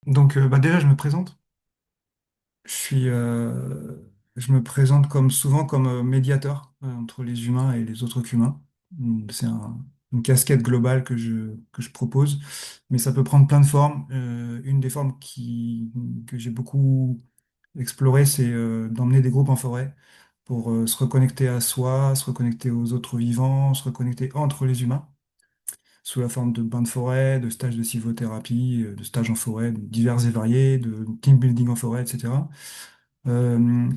Donc, déjà, je me présente. Je suis, je me présente comme souvent comme médiateur entre les humains et les autres qu'humains. C'est une casquette globale que je propose, mais ça peut prendre plein de formes. Une des formes que j'ai beaucoup exploré, c'est d'emmener des groupes en forêt pour se reconnecter à soi, se reconnecter aux autres vivants, se reconnecter entre les humains, sous la forme de bains de forêt, de stages de sylvothérapie, de stages en forêt divers et variés, de team building en forêt, etc.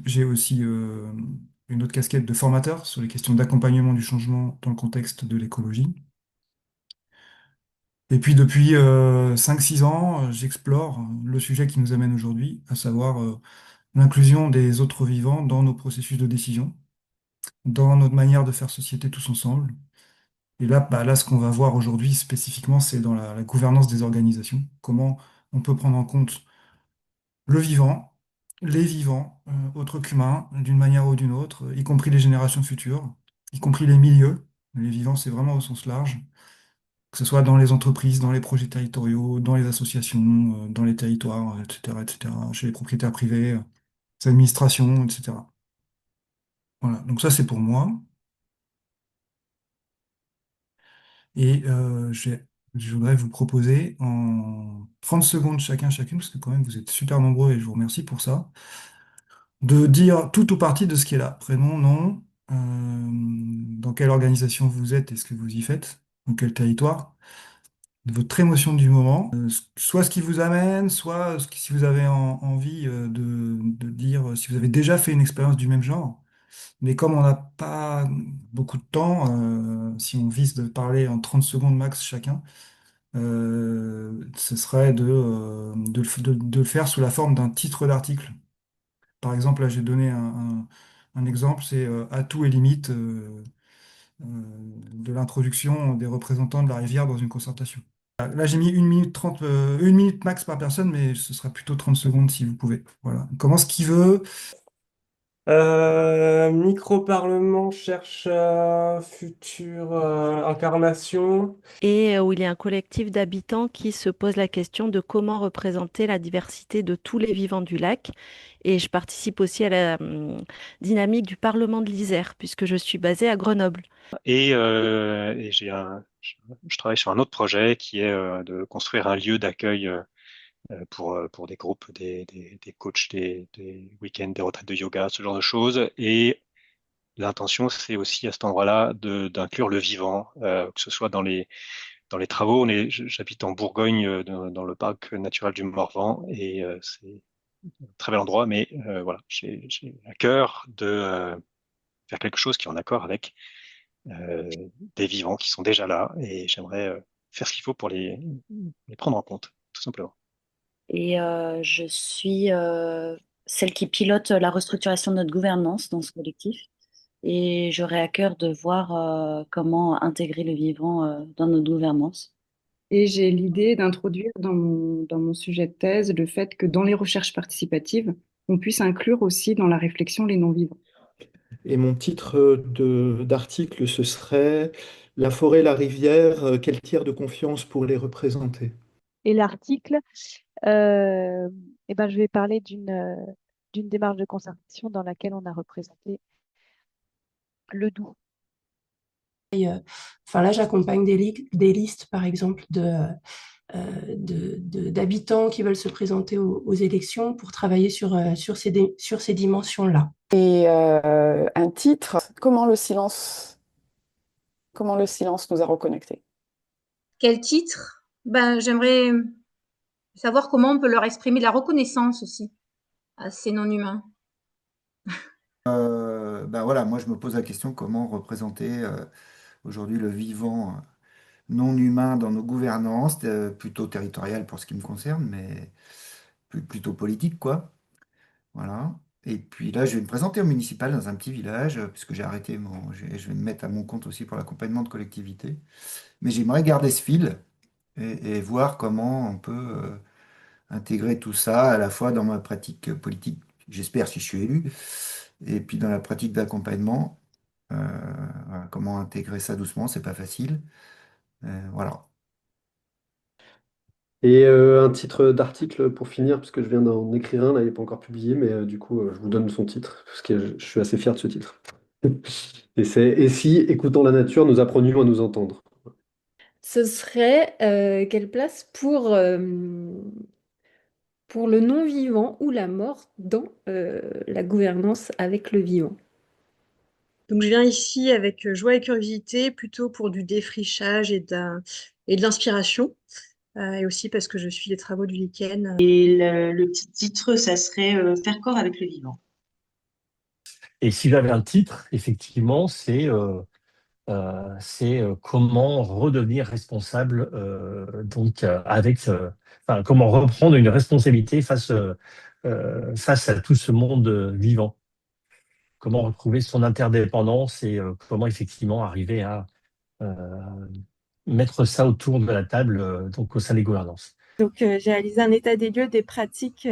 J'ai aussi une autre casquette de formateur sur les questions d'accompagnement du changement dans le contexte de l'écologie. Et puis depuis 5-6 ans, j'explore le sujet qui nous amène aujourd'hui, à savoir l'inclusion des autres vivants dans nos processus de décision, dans notre manière de faire société tous ensemble. Et là, ce qu'on va voir aujourd'hui spécifiquement, c'est dans la gouvernance des organisations. Comment on peut prendre en compte le vivant, les vivants, autres qu'humains, d'une manière ou d'une autre, y compris les générations futures, y compris les milieux. Les vivants, c'est vraiment au sens large, que ce soit dans les entreprises, dans les projets territoriaux, dans les associations, dans les territoires, etc., etc., chez les propriétaires privés, les administrations, etc. Voilà, donc ça, c'est pour moi. Et je voudrais vous proposer en 30 secondes chacun, chacune, parce que quand même vous êtes super nombreux et je vous remercie pour ça, de dire tout ou partie de ce qui est là. Prénom, nom, dans quelle organisation vous êtes et ce que vous y faites, dans quel territoire, votre émotion du moment, soit ce qui vous amène, soit si vous avez envie de dire si vous avez déjà fait une expérience du même genre. Mais comme on n'a pas beaucoup de temps, si on vise de parler en 30 secondes max chacun, ce serait de le faire sous la forme d'un titre d'article. Par exemple, là, j'ai donné un exemple, c'est Atouts et limites de l'introduction des représentants de la rivière dans une concertation. Là, j'ai mis 1 minute 30, 1 minute max par personne, mais ce sera plutôt 30 secondes si vous pouvez. Voilà. On commence qui veut. Micro-parlement cherche future incarnation. Et où il y a un collectif d'habitants qui se pose la question de comment représenter la diversité de tous les vivants du lac. Et je participe aussi à la dynamique du Parlement de l'Isère, puisque je suis basée à Grenoble. Et je travaille sur un autre projet qui est de construire un lieu d'accueil pour des groupes, des coachs, des week-ends, des retraites de yoga, ce genre de choses. Et l'intention, c'est aussi à cet endroit-là d'inclure le vivant, que ce soit dans les travaux. J'habite en Bourgogne, dans le parc naturel du Morvan, et c'est un très bel endroit, mais voilà, j'ai à cœur de faire quelque chose qui est en accord avec des vivants qui sont déjà là, et j'aimerais faire ce qu'il faut pour les prendre en compte, tout simplement. Et je suis celle qui pilote la restructuration de notre gouvernance dans ce collectif. Et j'aurai à cœur de voir comment intégrer le vivant dans notre gouvernance. Et j'ai l'idée d'introduire dans mon sujet de thèse le fait que dans les recherches participatives, on puisse inclure aussi dans la réflexion les non-vivants. Et mon titre d'article, ce serait La forêt, la rivière, quel tiers de confiance pour les représenter? Et l'article, euh, eh ben, je vais parler d'une démarche de concertation dans laquelle on a représenté le Doubs. Enfin là, j'accompagne des listes, par exemple, d'habitants qui veulent se présenter aux élections pour travailler sur ces dimensions-là. Et un titre, comment le silence nous a reconnectés. Quel titre? Ben, j'aimerais savoir comment on peut leur exprimer de la reconnaissance aussi à ces non-humains. Ben voilà, moi je me pose la question comment représenter aujourd'hui le vivant non humain dans nos gouvernances, plutôt territoriales pour ce qui me concerne, mais plutôt politique, quoi. Voilà. Et puis là, je vais me présenter au municipal dans un petit village, puisque j'ai arrêté je vais me mettre à mon compte aussi pour l'accompagnement de collectivités. Mais j'aimerais garder ce fil et voir comment on peut intégrer tout ça à la fois dans ma pratique politique, j'espère si je suis élu, et puis dans la pratique d'accompagnement. Voilà, comment intégrer ça doucement, c'est pas facile. Voilà. Et un titre d'article pour finir, parce que je viens d'en écrire un, là, il n'est pas encore publié, mais du coup, je vous donne son titre, parce que je suis assez fier de ce titre. Et c'est Et si, écoutons la nature, nous apprenions à nous entendre. Ce serait quelle place pour le non-vivant ou la mort dans la gouvernance avec le vivant? Donc, je viens ici avec joie et curiosité, plutôt pour du défrichage et de l'inspiration, et aussi parce que je suis les travaux du Lichen. Et le petit titre, ça serait Faire corps avec le vivant. Et si j'avais un titre, effectivement, c'est comment redevenir responsable, enfin, comment reprendre une responsabilité face à tout ce monde vivant. Comment retrouver son interdépendance et comment effectivement arriver à euh, mettre ça autour de la table, donc au sein des gouvernances. Donc, j'ai réalisé un état des lieux des pratiques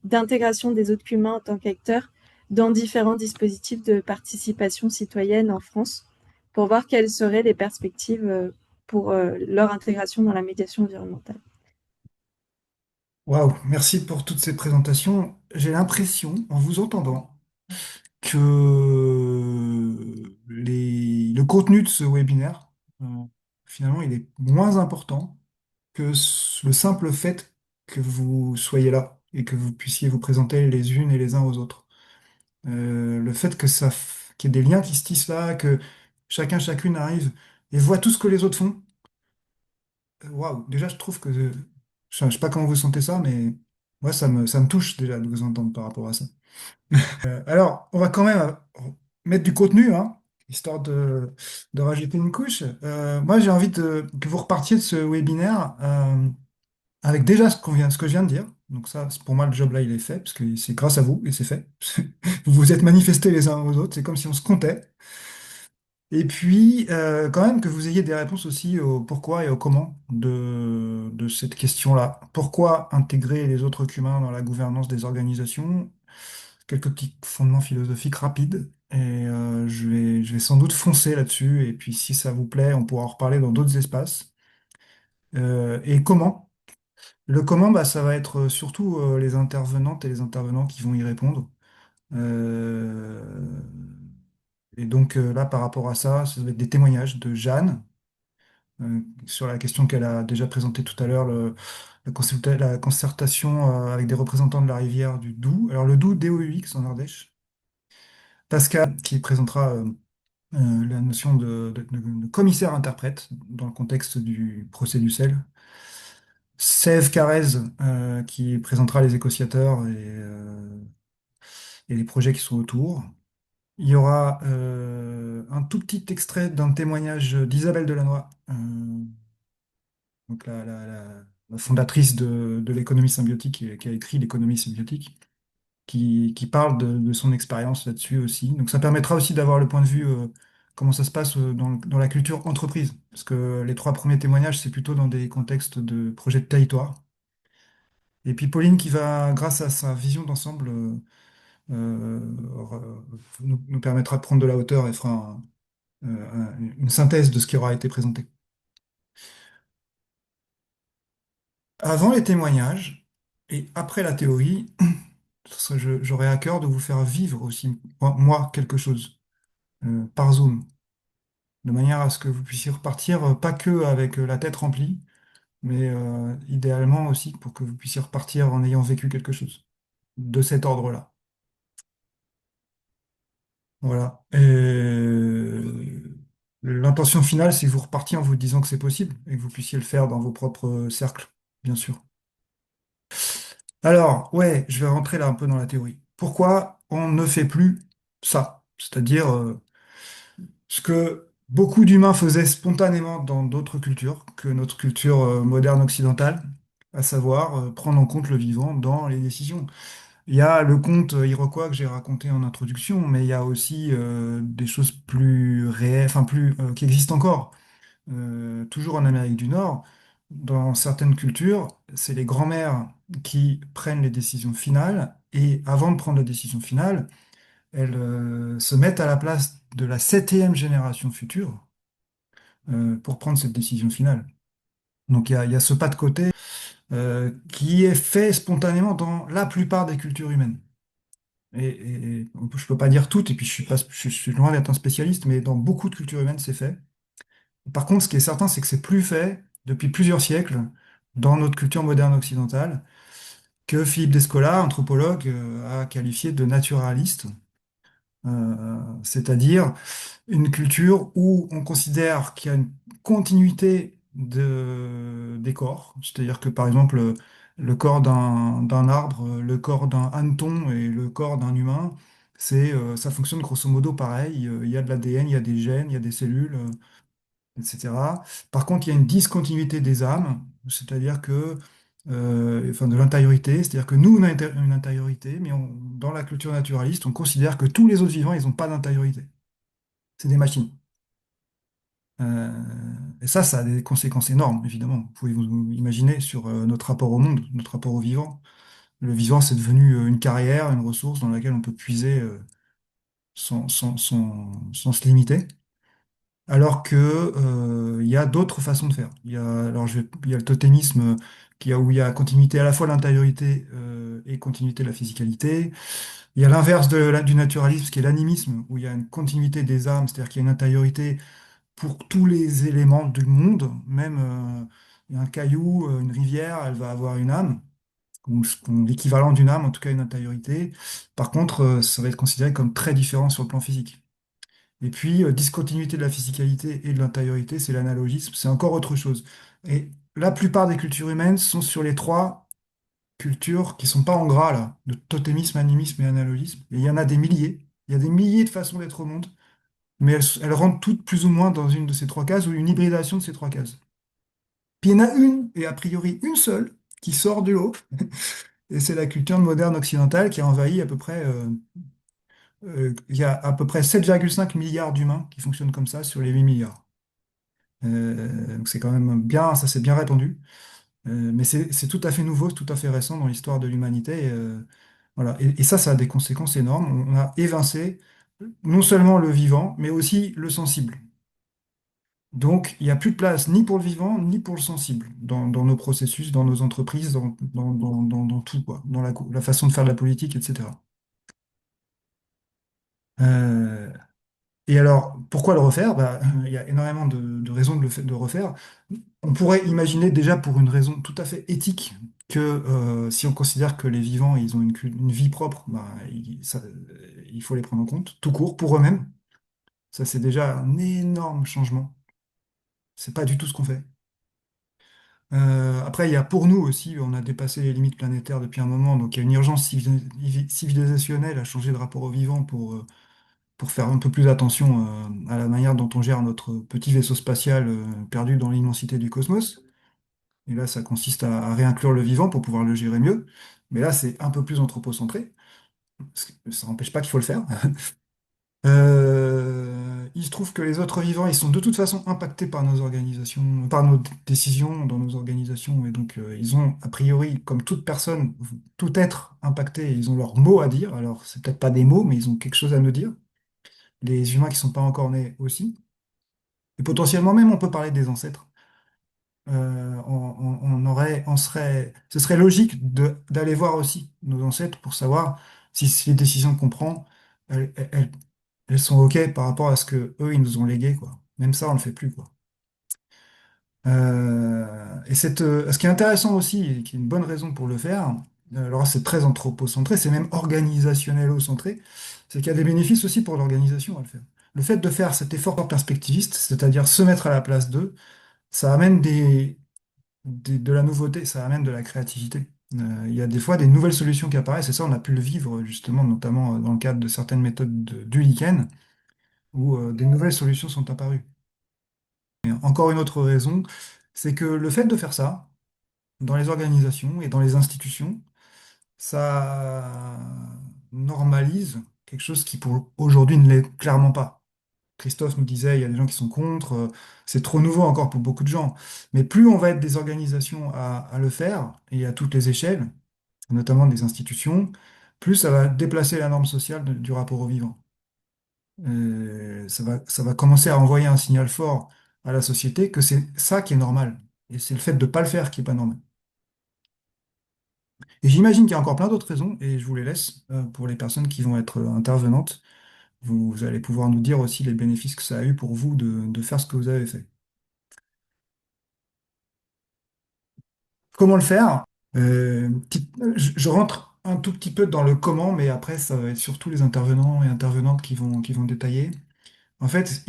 d'intégration des autres humains en tant qu'acteurs dans différents dispositifs de participation citoyenne en France pour voir quelles seraient les perspectives pour leur intégration dans la médiation environnementale. Waouh, merci pour toutes ces présentations. J'ai l'impression, en vous entendant, que le contenu de ce webinaire, euh, finalement, il est moins important que le simple fait que vous soyez là et que vous puissiez vous présenter les unes et les uns aux autres. Le fait qu'il y ait des liens qui se tissent là, que chacun, chacune arrive et voit tout ce que les autres font. Waouh, déjà, je trouve que, je sais pas comment vous sentez ça, mais moi, ça me touche déjà de vous entendre par rapport à ça. Alors, on va quand même mettre du contenu, hein, histoire de rajouter une couche. Moi, j'ai envie que vous repartiez de ce webinaire avec déjà ce que je viens de dire. Donc ça, pour moi, le job là, il est fait, parce que c'est grâce à vous et c'est fait. Vous vous êtes manifestés les uns aux autres, c'est comme si on se comptait. Et puis, quand même, que vous ayez des réponses aussi au pourquoi et au comment de cette question-là. Pourquoi intégrer les autres humains dans la gouvernance des organisations? Quelques petits fondements philosophiques rapides. Et je vais sans doute foncer là-dessus. Et puis, si ça vous plaît, on pourra en reparler dans d'autres espaces. Et comment? Le comment, bah, ça va être surtout les intervenantes et les intervenants qui vont y répondre. Euh, et donc là, par rapport à ça, ça va être des témoignages de Jeanne sur la question qu'elle a déjà présentée tout à l'heure, la concertation avec des représentants de la rivière du Doubs. Alors le Doubs, DOUX en Ardèche. Pascal qui présentera la notion de commissaire-interprète dans le contexte du procès du sel. Sève Carrez qui présentera les éco-sciateurs et les projets qui sont autour. Il y aura un tout petit extrait d'un témoignage d'Isabelle Delannoy, donc la fondatrice de l'économie symbiotique et qui a écrit l'économie symbiotique, qui parle de son expérience là-dessus aussi. Donc ça permettra aussi d'avoir le point de vue, comment ça se passe dans la culture entreprise. Parce que les trois premiers témoignages, c'est plutôt dans des contextes de projets de territoire. Et puis Pauline qui va, grâce à sa vision d'ensemble, nous permettra de prendre de la hauteur et fera une synthèse de ce qui aura été présenté. Avant les témoignages et après la théorie, j'aurai à cœur de vous faire vivre aussi, moi, quelque chose, par Zoom, de manière à ce que vous puissiez repartir, pas que avec la tête remplie, mais idéalement aussi pour que vous puissiez repartir en ayant vécu quelque chose de cet ordre-là. Voilà. L'intention finale, c'est que vous repartiez en vous disant que c'est possible et que vous puissiez le faire dans vos propres cercles, bien sûr. Alors, ouais, je vais rentrer là un peu dans la théorie. Pourquoi on ne fait plus ça? C'est-à-dire ce que beaucoup d'humains faisaient spontanément dans d'autres cultures que notre culture moderne occidentale, à savoir prendre en compte le vivant dans les décisions. Il y a le conte iroquois que j'ai raconté en introduction, mais il y a aussi des choses plus réelles, enfin qui existent encore. Toujours en Amérique du Nord, dans certaines cultures, c'est les grands-mères qui prennent les décisions finales, et avant de prendre la décision finale, elles se mettent à la place de la septième génération future pour prendre cette décision finale. Donc il y a ce pas de côté. qui est fait spontanément dans la plupart des cultures humaines. Je peux pas dire toutes, et puis je suis loin d'être un spécialiste, mais dans beaucoup de cultures humaines, c'est fait. Par contre, ce qui est certain, c'est que c'est plus fait depuis plusieurs siècles dans notre culture moderne occidentale, que Philippe Descola, anthropologue, a qualifié de naturaliste, c'est-à-dire une culture où on considère qu'il y a une continuité des corps, c'est-à-dire que par exemple le corps d'un arbre, le corps d'un hanneton et le corps d'un humain, ça fonctionne grosso modo pareil. Il y a de l'ADN, il y a des gènes, il y a des cellules, etc. Par contre, il y a une discontinuité des âmes, c'est-à-dire que, enfin, de l'intériorité, c'est-à-dire que nous, on a une intériorité, mais dans la culture naturaliste, on considère que tous les autres vivants, ils n'ont pas d'intériorité. C'est des machines. Euh, et ça a des conséquences énormes, évidemment. Vous pouvez vous imaginer sur notre rapport au monde, notre rapport au vivant. Le vivant, c'est devenu une carrière, une ressource dans laquelle on peut puiser sans se limiter. Alors que, il y a d'autres façons de faire. Il y a le totémisme où il y a continuité à la fois de l'intériorité et continuité de la physicalité. Il y a l'inverse du naturalisme, qui est l'animisme, où il y a une continuité des âmes, c'est-à-dire qu'il y a une intériorité pour tous les éléments du monde. Même un caillou, une rivière, elle va avoir une âme, ou l'équivalent d'une âme, en tout cas une intériorité. Par contre, ça va être considéré comme très différent sur le plan physique. Et puis, discontinuité de la physicalité et de l'intériorité, c'est l'analogisme, c'est encore autre chose. Et la plupart des cultures humaines sont sur les trois cultures qui sont pas en gras, là, de totémisme, animisme et analogisme. Et il y en a des milliers. Il y a des milliers de façons d'être au monde, mais elles rentrent toutes plus ou moins dans une de ces trois cases ou une hybridation de ces trois cases. Puis il y en a une, et a priori une seule, qui sort du lot, et c'est la culture moderne occidentale qui a envahi à peu près il y a à peu près 7,5 milliards d'humains qui fonctionnent comme ça sur les 8 milliards. Donc c'est quand même bien, ça s'est bien répandu. Mais c'est tout à fait nouveau, tout à fait récent dans l'histoire de l'humanité. Voilà. Et ça a des conséquences énormes. On a évincé non seulement le vivant, mais aussi le sensible. Donc il n'y a plus de place ni pour le vivant, ni pour le sensible dans nos processus, dans nos entreprises, dans tout, quoi, dans la façon de faire de la politique, etc. Euh, Et alors, pourquoi le refaire? Bah, il y a énormément de raisons de refaire. On pourrait imaginer déjà pour une raison tout à fait éthique que si on considère que les vivants, ils ont une vie propre, bah, il faut les prendre en compte, tout court, pour eux-mêmes. Ça, c'est déjà un énorme changement. C'est pas du tout ce qu'on fait. Après, il y a pour nous aussi, on a dépassé les limites planétaires depuis un moment, donc il y a une urgence civilisationnelle à changer de rapport au vivant pour faire un peu plus attention à la manière dont on gère notre petit vaisseau spatial perdu dans l'immensité du cosmos. Et là, ça consiste à réinclure le vivant pour pouvoir le gérer mieux. Mais là, c'est un peu plus anthropocentré. Ça n'empêche pas qu'il faut le faire. Il se trouve que les autres vivants, ils sont de toute façon impactés par nos organisations, par nos décisions dans nos organisations. Et donc, ils ont, a priori, comme toute personne, tout être impacté, ils ont leur mot à dire. Alors, c'est peut-être pas des mots, mais ils ont quelque chose à nous dire. Les humains qui sont pas encore nés aussi. Et potentiellement même, on peut parler des ancêtres. Ce serait logique d'aller voir aussi nos ancêtres pour savoir si les décisions qu'on prend, elles, elles- elles sont OK par rapport à ce que eux ils nous ont légué, quoi. Même ça, on le fait plus, quoi. Ce qui est intéressant aussi, et qui est une bonne raison pour le faire, alors c'est très anthropocentré, c'est même organisationnel-centré, c'est qu'il y a des bénéfices aussi pour l'organisation à le faire. Le fait de faire cet effort perspectiviste, c'est-à-dire se mettre à la place d'eux, ça amène de la nouveauté, ça amène de la créativité. Il y a des fois des nouvelles solutions qui apparaissent, et ça, on a pu le vivre justement, notamment dans le cadre de certaines méthodes du lichen, où des nouvelles solutions sont apparues. Et encore une autre raison, c'est que le fait de faire ça, dans les organisations et dans les institutions, ça normalise quelque chose qui pour aujourd'hui ne l'est clairement pas. Christophe nous disait, il y a des gens qui sont contre, c'est trop nouveau encore pour beaucoup de gens. Mais plus on va être des organisations à le faire, et à toutes les échelles, notamment des institutions, plus ça va déplacer la norme sociale du rapport au vivant. Ça va commencer à envoyer un signal fort à la société que c'est ça qui est normal. Et c'est le fait de ne pas le faire qui est pas normal. Et j'imagine qu'il y a encore plein d'autres raisons, et je vous les laisse pour les personnes qui vont être intervenantes. Vous allez pouvoir nous dire aussi les bénéfices que ça a eu pour vous de faire ce que vous avez fait. Comment le faire? Je rentre un tout petit peu dans le comment, mais après, ça va être surtout les intervenants et intervenantes qui vont détailler. En fait,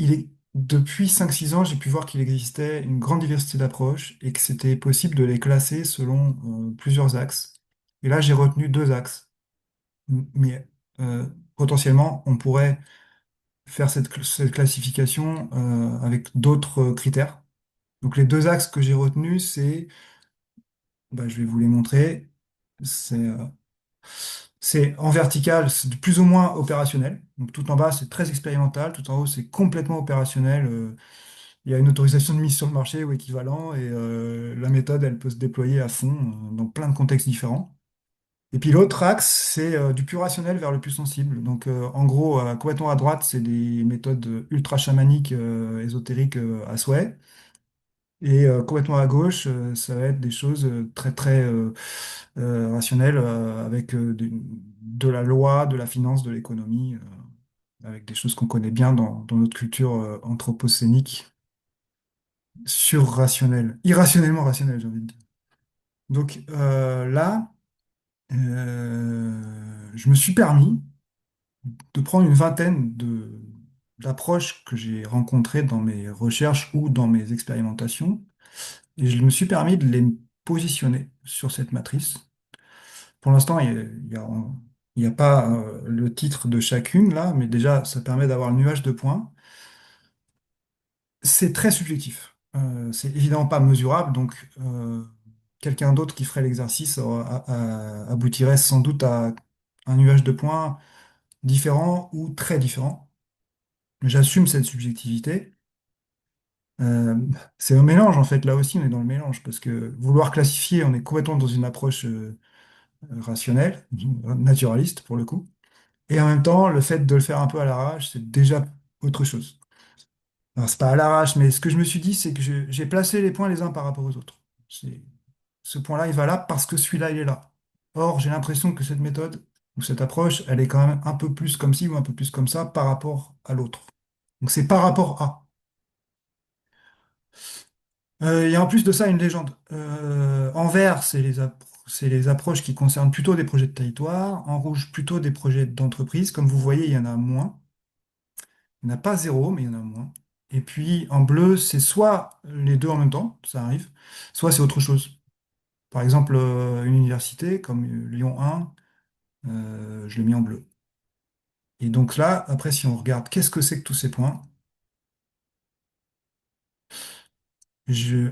depuis 5 6 ans, j'ai pu voir qu'il existait une grande diversité d'approches et que c'était possible de les classer selon plusieurs axes. Et là, j'ai retenu 2 axes. Mais potentiellement, on pourrait faire cette classification avec d'autres critères. Donc les 2 axes que j'ai retenus, je vais vous les montrer. C'est c'est en vertical, c'est de plus ou moins opérationnel. Donc tout en bas, c'est très expérimental. Tout en haut, c'est complètement opérationnel. Il y a une autorisation de mise sur le marché ou équivalent. Et la méthode, elle peut se déployer à fond dans plein de contextes différents. Et puis l'autre axe, c'est du plus rationnel vers le plus sensible. Donc en gros, complètement à droite, c'est des méthodes ultra chamaniques, ésotériques à souhait. Et complètement à gauche, ça va être des choses très très rationnelles avec de la loi, de la finance, de l'économie, avec des choses qu'on connaît bien dans notre culture anthropocénique, surrationnelle, irrationnellement rationnelle, j'ai envie de dire. Donc là, je me suis permis de prendre une vingtaine d'approches que j'ai rencontrées dans mes recherches ou dans mes expérimentations, et je me suis permis de les positionner sur cette matrice. Pour l'instant, il y a pas le titre de chacune là, mais déjà, ça permet d'avoir le nuage de points. C'est très subjectif. C'est évidemment pas mesurable, donc quelqu'un d'autre qui ferait l'exercice aboutirait sans doute à un nuage de points différent ou très différent. J'assume cette subjectivité. Euh, c'est un mélange en fait, là aussi on est dans le mélange, parce que vouloir classifier, on est complètement dans une approche rationnelle, naturaliste pour le coup, et en même temps le fait de le faire un peu à l'arrache, c'est déjà autre chose. Alors c'est pas à l'arrache, mais ce que je me suis dit, c'est que j'ai placé les points les uns par rapport aux autres. Ce point-là, il va là parce que celui-là, il est là. Or, j'ai l'impression que cette méthode ou cette approche, elle est quand même un peu plus comme ci ou un peu plus comme ça par rapport à l'autre. Donc c'est par rapport à. Il y a en plus de ça une légende. En vert, c'est les approches qui concernent plutôt des projets de territoire. En rouge, plutôt des projets d'entreprise. Comme vous voyez, il y en a moins. Il n'y en a pas zéro, mais il y en a moins. Et puis en bleu, c'est soit les deux en même temps, ça arrive, soit c'est autre chose. Par exemple, une université comme Lyon 1, je l'ai mis en bleu. Et donc là, après, si on regarde qu'est-ce que c'est que tous ces points,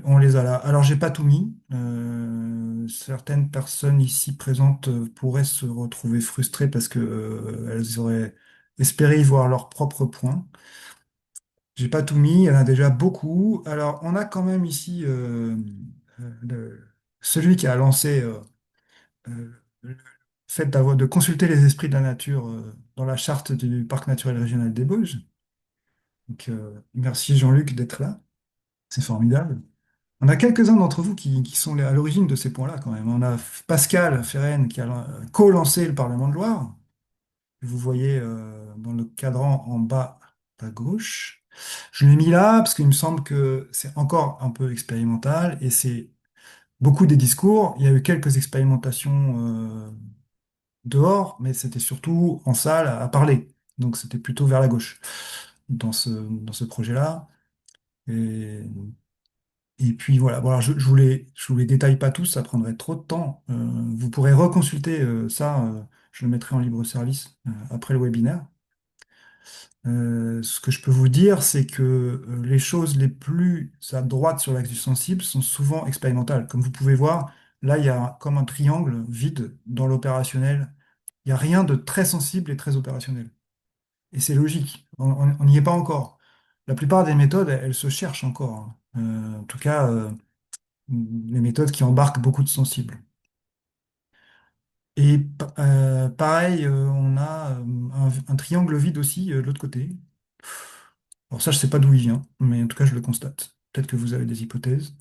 on les a là. Alors, j'ai pas tout mis. Certaines personnes ici présentes pourraient se retrouver frustrées parce que elles auraient espéré y voir leurs propres points. J'ai pas tout mis, il y en a déjà beaucoup. Alors, on a quand même ici celui qui a lancé le fait de consulter les esprits de la nature dans la charte du parc naturel régional des Bauges. Donc, merci Jean-Luc d'être là, c'est formidable. On a quelques-uns d'entre vous qui sont à l'origine de ces points-là quand même. On a Pascal Ferren qui a co-lancé le Parlement de Loire. Vous voyez dans le cadran en bas à gauche. Je l'ai mis là parce qu'il me semble que c'est encore un peu expérimental et c'est beaucoup des discours. Il y a eu quelques expérimentations dehors, mais c'était surtout en salle à parler. Donc c'était plutôt vers la gauche dans ce projet-là. Et, et puis voilà, bon, alors je vous les détaille pas tous, ça prendrait trop de temps. Vous pourrez reconsulter ça, je le mettrai en libre service après le webinaire. Ce que je peux vous dire, c'est que les choses les plus à droite sur l'axe du sensible sont souvent expérimentales. Comme vous pouvez voir, là, il y a comme un triangle vide dans l'opérationnel. Il n'y a rien de très sensible et très opérationnel. Et c'est logique, on n'y est pas encore. La plupart des méthodes, elles se cherchent encore, hein. En tout cas, les méthodes qui embarquent beaucoup de sensibles. Et pareil, on a un triangle vide aussi de l'autre côté. Alors ça, je sais pas d'où il vient, mais en tout cas, je le constate. Peut-être que vous avez des hypothèses.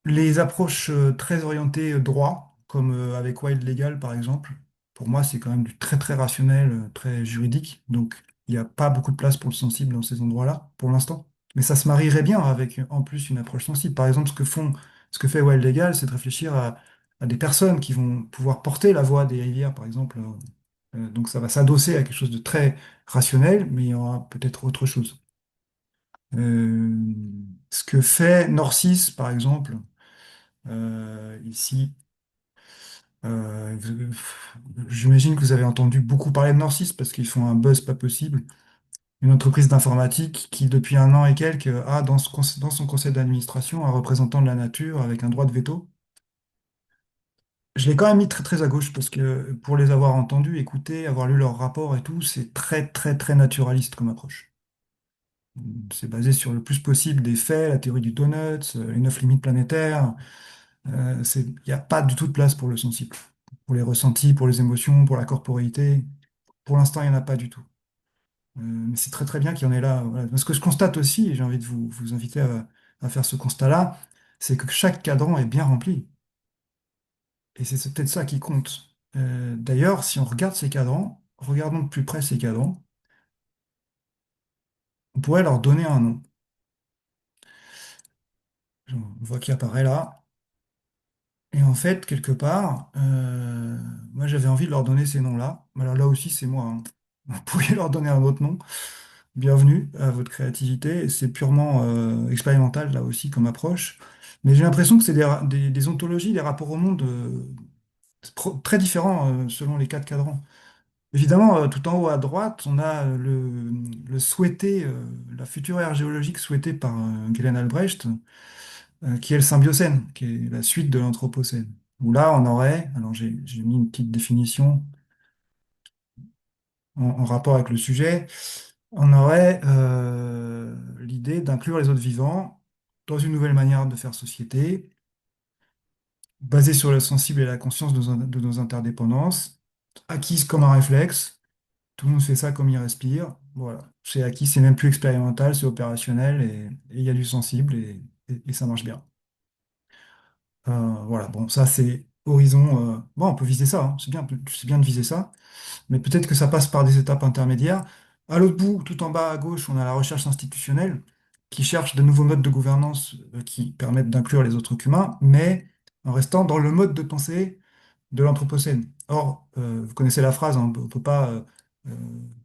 Les approches très orientées droit, comme avec Wild Legal par exemple, pour moi c'est quand même du très très rationnel, très juridique. Donc il n'y a pas beaucoup de place pour le sensible dans ces endroits-là pour l'instant. Mais ça se marierait bien avec en plus une approche sensible. Par exemple, ce que fait Wild Legal, c'est de réfléchir à des personnes qui vont pouvoir porter la voix des rivières, par exemple. Donc ça va s'adosser à quelque chose de très rationnel, mais il y aura peut-être autre chose. Euh, Ce que fait Norcis, par exemple, ici, j'imagine que vous avez entendu beaucoup parler de Norcis parce qu'ils font un buzz pas possible. Une entreprise d'informatique qui, depuis un an et quelques, a dans son conseil d'administration un représentant de la nature avec un droit de veto. Je l'ai quand même mis très très à gauche parce que pour les avoir entendus, écoutés, avoir lu leurs rapports et tout, c'est très très très naturaliste comme approche. C'est basé sur le plus possible des faits, la théorie du donut, les 9 limites planétaires. Il n'y a pas du tout de place pour le sensible, pour les ressentis, pour les émotions, pour la corporéité. Pour l'instant, il n'y en a pas du tout. Mais c'est très très bien qu'il y en ait là. Voilà. Ce que je constate aussi, et j'ai envie de vous inviter à faire ce constat-là, c'est que chaque cadran est bien rempli. Et c'est peut-être ça qui compte. D'ailleurs, si on regarde ces cadrans, regardons de plus près ces cadrans, on pourrait leur donner un nom. On voit qui apparaît là. Et en fait, quelque part, moi j'avais envie de leur donner ces noms-là. Alors là aussi, c'est moi, hein. Vous pourriez leur donner un autre nom. Bienvenue à votre créativité. C'est purement expérimental là aussi comme approche. Mais j'ai l'impression que c'est des ontologies, des rapports au monde très différents selon les quatre cadrans. Évidemment, tout en haut à droite, on a le souhaité, la future ère géologique souhaitée par Glenn Albrecht, qui est le Symbiocène, qui est la suite de l'Anthropocène. Où là, on aurait, alors j'ai mis une petite définition en rapport avec le sujet, on aurait l'idée d'inclure les autres vivants dans une nouvelle manière de faire société, basée sur le sensible et la conscience de nos interdépendances, acquise comme un réflexe. Tout le monde fait ça comme il respire. Voilà. C'est acquis, c'est même plus expérimental, c'est opérationnel et il y a du sensible et ça marche bien. Voilà, bon, ça c'est horizon. Bon, on peut viser ça, hein, c'est bien de viser ça, mais peut-être que ça passe par des étapes intermédiaires. À l'autre bout, tout en bas à gauche, on a la recherche institutionnelle qui cherche de nouveaux modes de gouvernance qui permettent d'inclure les autres humains, mais en restant dans le mode de pensée de l'Anthropocène. Or, vous connaissez la phrase, hein, on ne peut pas euh,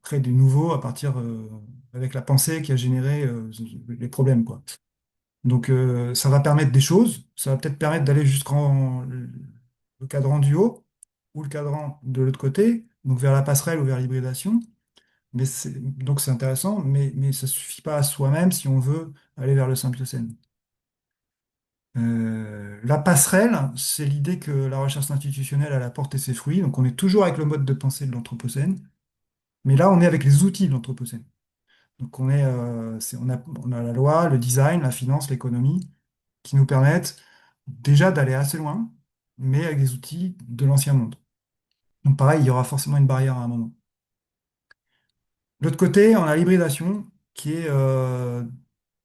créer du nouveau à partir avec la pensée qui a généré les problèmes, quoi. Donc, ça va permettre des choses. Ça va peut-être permettre d'aller jusqu'en le cadran du haut ou le cadran de l'autre côté, donc vers la passerelle ou vers l'hybridation. Donc, c'est intéressant, mais ça ne suffit pas à soi-même si on veut aller vers le symbiocène. La passerelle, c'est l'idée que la recherche institutionnelle, elle a porté ses fruits. Donc, on est toujours avec le mode de pensée de l'Anthropocène, mais là, on est avec les outils de l'Anthropocène. Donc, on a la loi, le design, la finance, l'économie, qui nous permettent déjà d'aller assez loin, mais avec des outils de l'ancien monde. Donc pareil, il y aura forcément une barrière à un moment. De l'autre côté, on a l'hybridation, qui est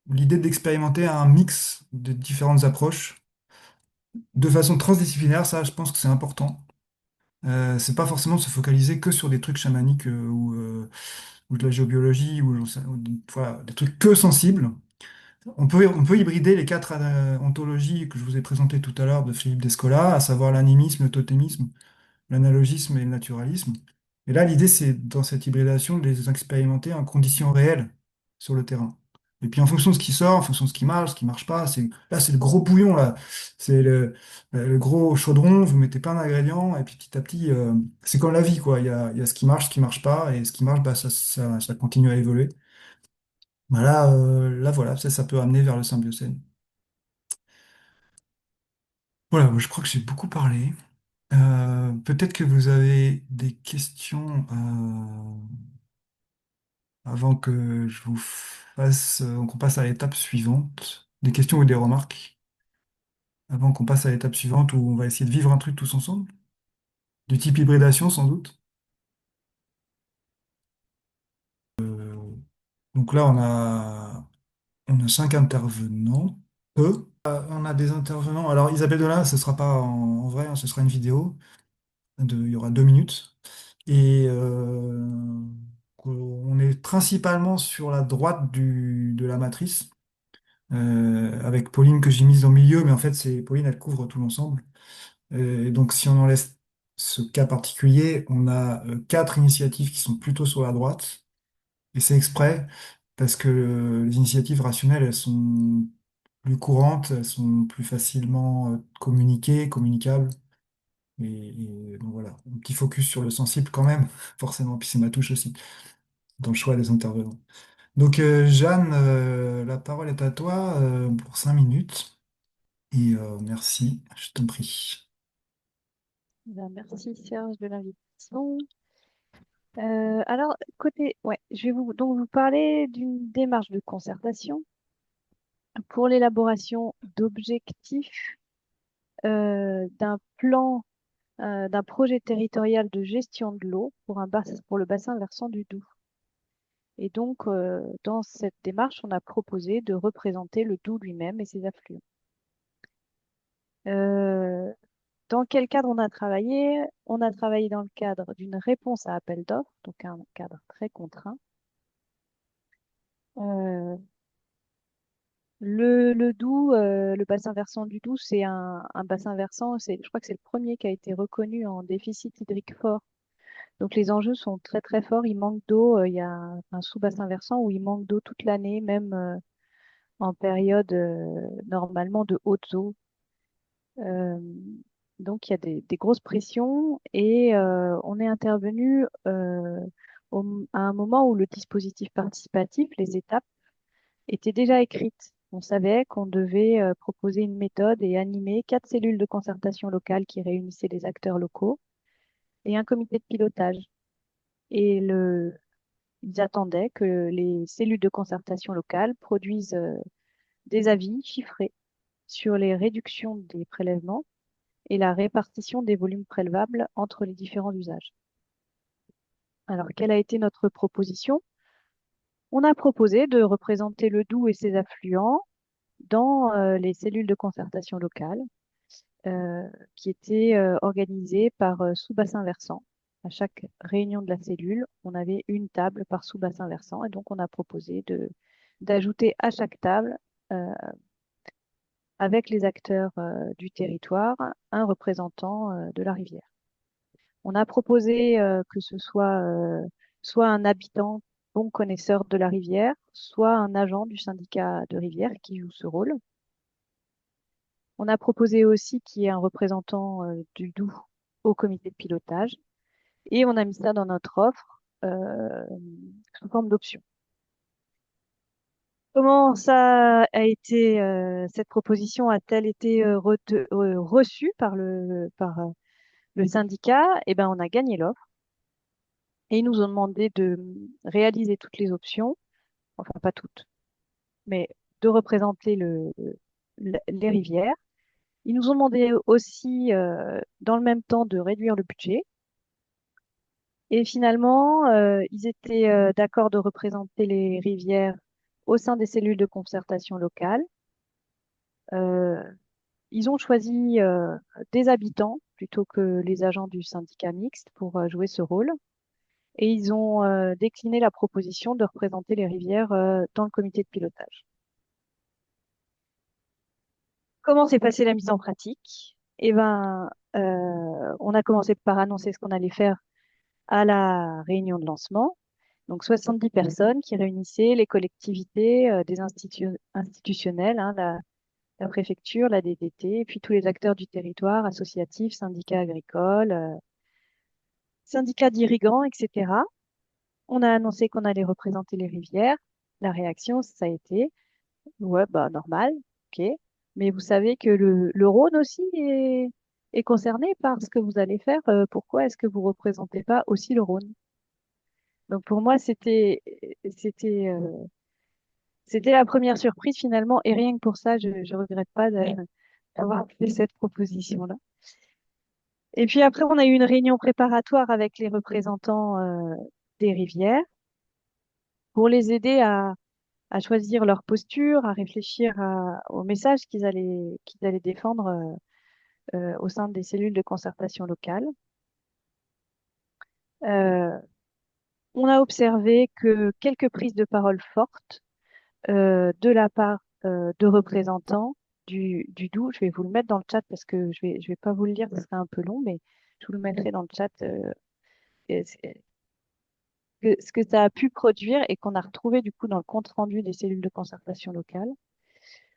l'idée d'expérimenter un mix de différentes approches de façon transdisciplinaire. Ça, je pense que c'est important. C'est pas forcément de se focaliser que sur des trucs chamaniques ou de la géobiologie voilà, des trucs que sensibles. On peut hybrider les quatre ontologies que je vous ai présentées tout à l'heure de Philippe Descola, à savoir l'animisme, le totémisme, l'analogisme et le naturalisme. Et là, l'idée, c'est dans cette hybridation de les expérimenter en conditions réelles sur le terrain. Et puis en fonction de ce qui sort, en fonction de ce qui marche pas, là, c'est le gros bouillon, là. C'est le gros chaudron, vous mettez plein d'ingrédients, et puis petit à petit, c'est comme la vie, quoi. Il y a ce qui marche pas, et ce qui marche, bah, ça continue à évoluer. Voilà, voilà, ça peut amener vers le symbiocène. Voilà, je crois que j'ai beaucoup parlé. Peut-être que vous avez des questions avant que je vous fasse, qu'on passe à l'étape suivante. Des questions ou des remarques avant qu'on passe à l'étape suivante où on va essayer de vivre un truc tous ensemble. Du type hybridation sans doute. Donc là, on a 5 intervenants. Peu. On a des intervenants. Alors, Isabelle Delin, ce sera pas en vrai, hein, ce sera une vidéo. Il y aura 2 minutes. Et on est principalement sur la droite de la matrice, avec Pauline que j'ai mise au milieu, mais en fait, Pauline, elle couvre tout l'ensemble. Et donc, si on en laisse ce cas particulier, on a 4 initiatives qui sont plutôt sur la droite. Et c'est exprès, parce que les initiatives rationnelles, elles sont plus courantes, elles sont plus facilement communiquées, communicables. Et donc voilà, un petit focus sur le sensible quand même, forcément, puis c'est ma touche aussi, dans le choix des intervenants. Donc Jeanne, la parole est à toi pour 5 minutes. Et merci, je t'en prie. Ben, merci Serge de l'invitation. Alors, ouais, je vais donc vous parler d'une démarche de concertation pour l'élaboration d'objectifs d'un plan, d'un projet territorial de gestion de l'eau pour le bassin versant du Doubs. Et donc, dans cette démarche, on a proposé de représenter le Doubs lui-même et ses affluents. Dans quel cadre on a travaillé? On a travaillé dans le cadre d'une réponse à appel d'offres, donc un cadre très contraint. Le Doubs, le bassin versant du Doubs, c'est un bassin versant, je crois que c'est le premier qui a été reconnu en déficit hydrique fort. Donc les enjeux sont très très forts, il manque d'eau, il y a un sous-bassin versant où il manque d'eau toute l'année, même en période normalement de hautes eaux. Euh, donc il y a des grosses pressions et on est intervenu à un moment où le dispositif participatif, les étapes, étaient déjà écrites. On savait qu'on devait proposer une méthode et animer 4 cellules de concertation locale qui réunissaient les acteurs locaux et un comité de pilotage. Et ils attendaient que les cellules de concertation locale produisent des avis chiffrés sur les réductions des prélèvements et la répartition des volumes prélevables entre les différents usages. Alors, quelle a été notre proposition? On a proposé de représenter le Doubs et ses affluents dans les cellules de concertation locale qui étaient organisées par sous-bassin versant. À chaque réunion de la cellule, on avait une table par sous-bassin versant et donc on a proposé d'ajouter à chaque table avec les acteurs du territoire un représentant de la rivière. On a proposé que ce soit un habitant bon connaisseur de la rivière, soit un agent du syndicat de rivière qui joue ce rôle. On a proposé aussi qu'il y ait un représentant du Doubs au comité de pilotage et on a mis ça dans notre offre sous forme d'option. Comment ça a été, cette proposition a-t-elle été reçue par le syndicat? Eh ben, on a gagné l'offre et ils nous ont demandé de réaliser toutes les options, enfin pas toutes, mais de représenter les rivières. Ils nous ont demandé aussi, dans le même temps, de réduire le budget. Et finalement, ils étaient d'accord de représenter les rivières au sein des cellules de concertation locale. Ils ont choisi des habitants plutôt que les agents du syndicat mixte pour jouer ce rôle. Et ils ont décliné la proposition de représenter les rivières dans le comité de pilotage. Comment s'est passée la mise en pratique? Eh ben, on a commencé par annoncer ce qu'on allait faire à la réunion de lancement. Donc 70 personnes qui réunissaient les collectivités des institutionnels, hein, la préfecture, la DDT, et puis tous les acteurs du territoire, associatifs, syndicats agricoles, syndicats d'irrigants, etc. On a annoncé qu'on allait représenter les rivières. La réaction, ça a été, ouais, bah normal, ok. Mais vous savez que le Rhône aussi est concerné par ce que vous allez faire. Pourquoi est-ce que vous représentez pas aussi le Rhône? Donc pour moi, c'était c'était la première surprise finalement, et rien que pour ça, je ne regrette pas d'avoir fait cette proposition-là. Et puis après, on a eu une réunion préparatoire avec les représentants des rivières pour les aider à à choisir leur posture, à réfléchir au message qu'ils allaient défendre au sein des cellules de concertation locale. Euh, on a observé que quelques prises de parole fortes de la part de représentants du DOU. Je vais vous le mettre dans le chat parce que je vais pas vous le lire, ce serait un peu long, mais je vous le mettrai dans le chat. Et ce que ça a pu produire et qu'on a retrouvé du coup dans le compte rendu des cellules de concertation locale.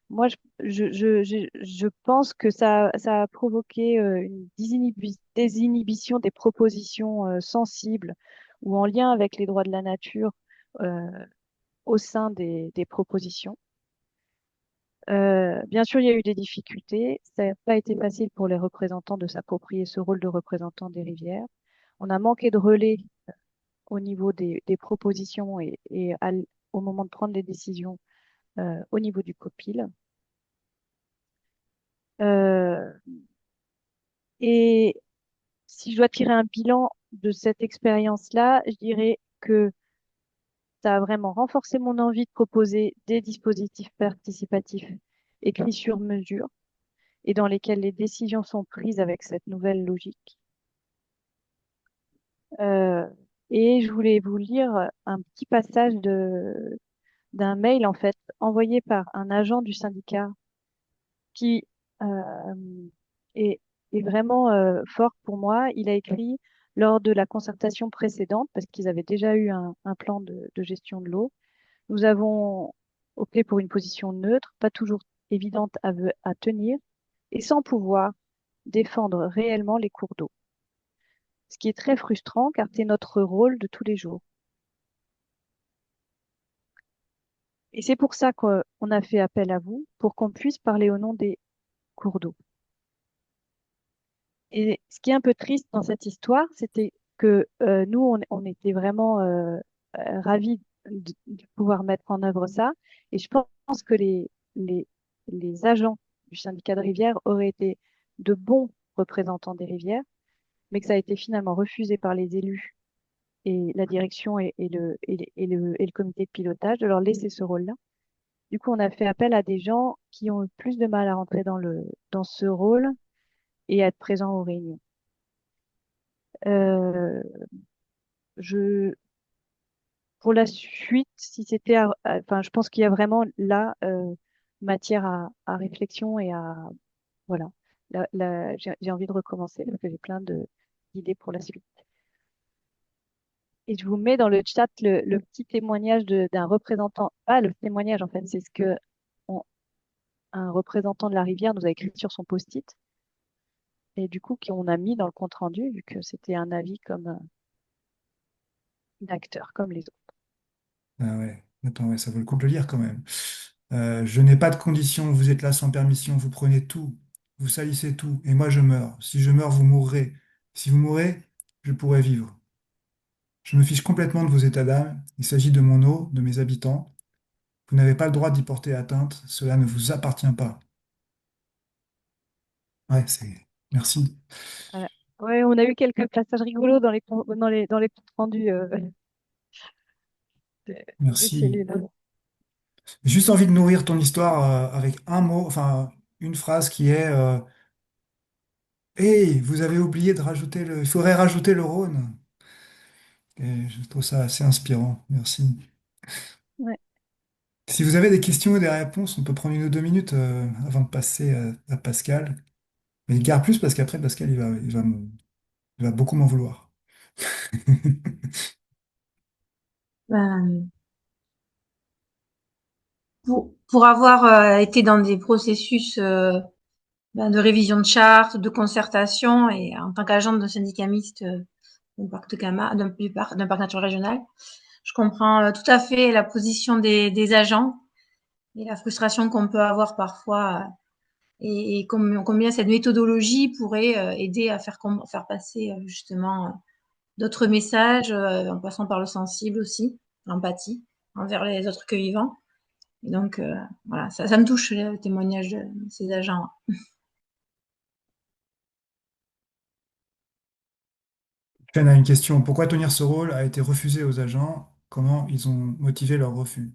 Moi, je pense que ça a provoqué une désinhibition des propositions sensibles ou en lien avec les droits de la nature euh, au sein des propositions. Bien sûr, il y a eu des difficultés. Ça n'a pas été facile pour les représentants de s'approprier ce rôle de représentant des rivières. On a manqué de relais au niveau des propositions au moment de prendre les décisions au niveau du COPIL. Euh, et si je dois tirer un bilan de cette expérience-là, je dirais que ça a vraiment renforcé mon envie de proposer des dispositifs participatifs écrits sur mesure et dans lesquels les décisions sont prises avec cette nouvelle logique. Euh, et je voulais vous lire un petit passage d'un mail en fait envoyé par un agent du syndicat qui euh, est, est vraiment fort pour moi. Il a écrit lors de la concertation précédente, parce qu'ils avaient déjà eu un plan de gestion de l'eau, nous avons opté pour une position neutre, pas toujours évidente à tenir, et sans pouvoir défendre réellement les cours d'eau. Ce qui est très frustrant car c'est notre rôle de tous les jours. Et c'est pour ça qu'on a fait appel à vous, pour qu'on puisse parler au nom des cours d'eau. Et ce qui est un peu triste dans cette histoire, c'était que nous, on était vraiment ravis de pouvoir mettre en œuvre ça. Et je pense que les, les agents du syndicat de rivière auraient été de bons représentants des rivières, mais que ça a été finalement refusé par les élus et la direction et le comité de pilotage de leur laisser ce rôle-là. Du coup, on a fait appel à des gens qui ont eu plus de mal à rentrer dans ce rôle et à être présents aux réunions. Euh, je, pour la suite, si c'était, enfin, je pense qu'il y a vraiment là matière à réflexion et à, voilà. J'ai envie de recommencer parce que j'ai plein d'idées pour la suite. Et je vous mets dans le chat le petit témoignage d'un représentant. Ah, le témoignage, en fait, c'est ce que un représentant de la rivière nous a écrit sur son post-it. Et du coup, qu'on a mis dans le compte rendu, vu que c'était un avis comme d'acteur, comme les autres. Ah ouais, attends, ouais, ça vaut le coup de le lire quand même. Je n'ai pas de conditions, vous êtes là sans permission, vous prenez tout, vous salissez tout, et moi je meurs. Si je meurs, vous mourrez. Si vous mourrez, je pourrai vivre. Je me fiche complètement de vos états d'âme. Il s'agit de mon eau, de mes habitants. Vous n'avez pas le droit d'y porter atteinte. Cela ne vous appartient pas. Ouais, c'est. Merci. Voilà. Ouais, on a eu quelques passages rigolos dans les comptes rendus de Merci. cellules. J'ai juste envie de nourrir ton histoire avec un mot, enfin, une phrase qui est Hey, vous avez oublié de rajouter le. Il faudrait rajouter le Rhône. Et je trouve ça assez inspirant. Merci. Ouais. Si vous avez des questions ou des réponses, on peut prendre 1 ou 2 minutes avant de passer à Pascal. Mais il garde plus parce qu'après, Pascal, il va beaucoup m'en vouloir. Ben, pour avoir été dans des processus de révision de charte, de concertation et en tant qu'agente de syndicat mixte d'un parc de Cama, d'un parc naturel régional, je comprends tout à fait la position des agents et la frustration qu'on peut avoir parfois et combien cette méthodologie pourrait aider à faire passer justement d'autres messages en passant par le sensible aussi, l'empathie envers les autres que vivants. Et donc voilà, ça me touche le témoignage de ces agents. Chen a une question. Pourquoi tenir ce rôle a été refusé aux agents? Comment ils ont motivé leur refus?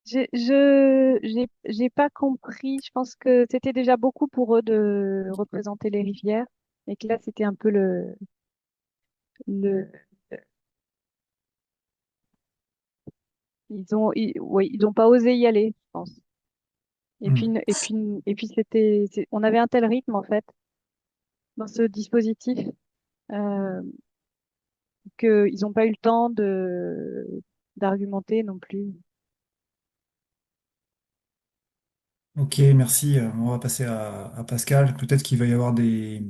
J'ai pas compris. Je pense que c'était déjà beaucoup pour eux de représenter les rivières et que là, c'était un peu le, oui, ils ont pas osé y aller, je pense. Hmm. On avait un tel rythme, en fait, dans ce dispositif, euh, qu'ils n'ont pas eu le temps d'argumenter non plus. Ok, merci. On va passer à Pascal. Peut-être qu'il va y avoir des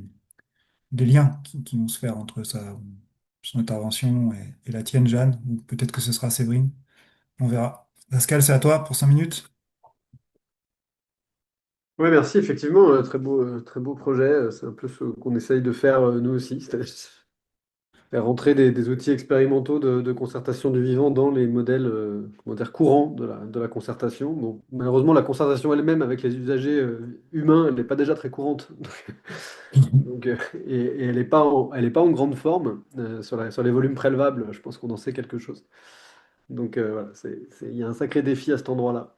liens qui vont se faire entre son intervention et la tienne, Jeanne, ou peut-être que ce sera Séverine. On verra. Pascal, c'est à toi pour 5 minutes. Ouais, merci. Effectivement, très beau projet. C'est un peu ce qu'on essaye de faire nous aussi, c'est-à-dire faire rentrer des outils expérimentaux de concertation du vivant dans les modèles comment dire, courants de la concertation. Bon, malheureusement, la concertation elle-même avec les usagers humains, elle n'est pas déjà très courante. Donc, et elle est pas en grande forme sur les volumes prélevables. Je pense qu'on en sait quelque chose. Donc voilà, il y a un sacré défi à cet endroit-là.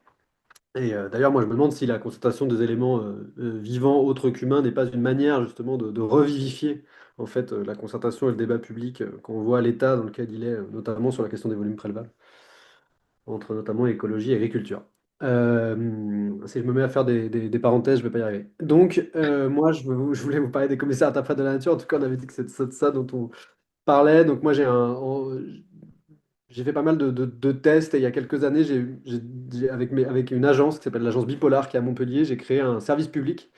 Et d'ailleurs, moi, je me demande si la constatation des éléments vivants autres qu'humains n'est pas une manière justement de revivifier en fait la concertation et le débat public quand on voit l'état dans lequel il est, notamment sur la question des volumes prélevables, entre notamment écologie et agriculture. Si je me mets à faire des parenthèses, je ne vais pas y arriver. Donc, moi, je voulais vous parler des commissaires interprètes de la nature. En tout cas, on avait dit que c'est de ça dont on parlait. Donc, moi, j'ai fait pas mal de tests et il y a quelques années, avec une agence qui s'appelle l'agence Bipolar qui est à Montpellier, j'ai créé un service public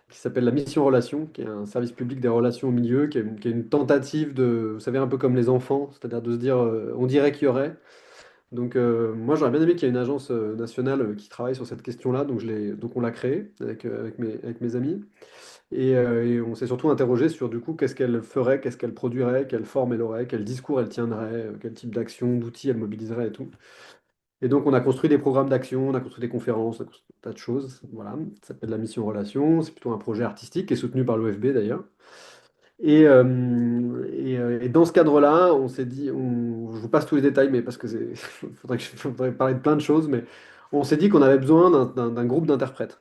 qui s'appelle la Mission Relation, qui est un service public des relations au milieu, qui est une tentative de, vous savez, un peu comme les enfants, c'est-à-dire de se dire, on dirait qu'il y aurait. Donc moi j'aurais bien aimé qu'il y ait une agence nationale qui travaille sur cette question-là, donc on l'a créée avec mes amis. Et on s'est surtout interrogé sur du coup qu'est-ce qu'elle ferait, qu'est-ce qu'elle produirait, quelle forme elle aurait, quel discours elle tiendrait, quel type d'action, d'outils elle mobiliserait et tout. Et donc on a construit des programmes d'action, on a construit des conférences, on a construit un tas de choses. Voilà, ça s'appelle la Mission Relation, c'est plutôt un projet artistique qui est soutenu par l'OFB d'ailleurs. Et dans ce cadre-là, on s'est dit, je vous passe tous les détails, mais parce que faudrait parler de plein de choses, mais on s'est dit qu'on avait besoin d'un groupe d'interprètes.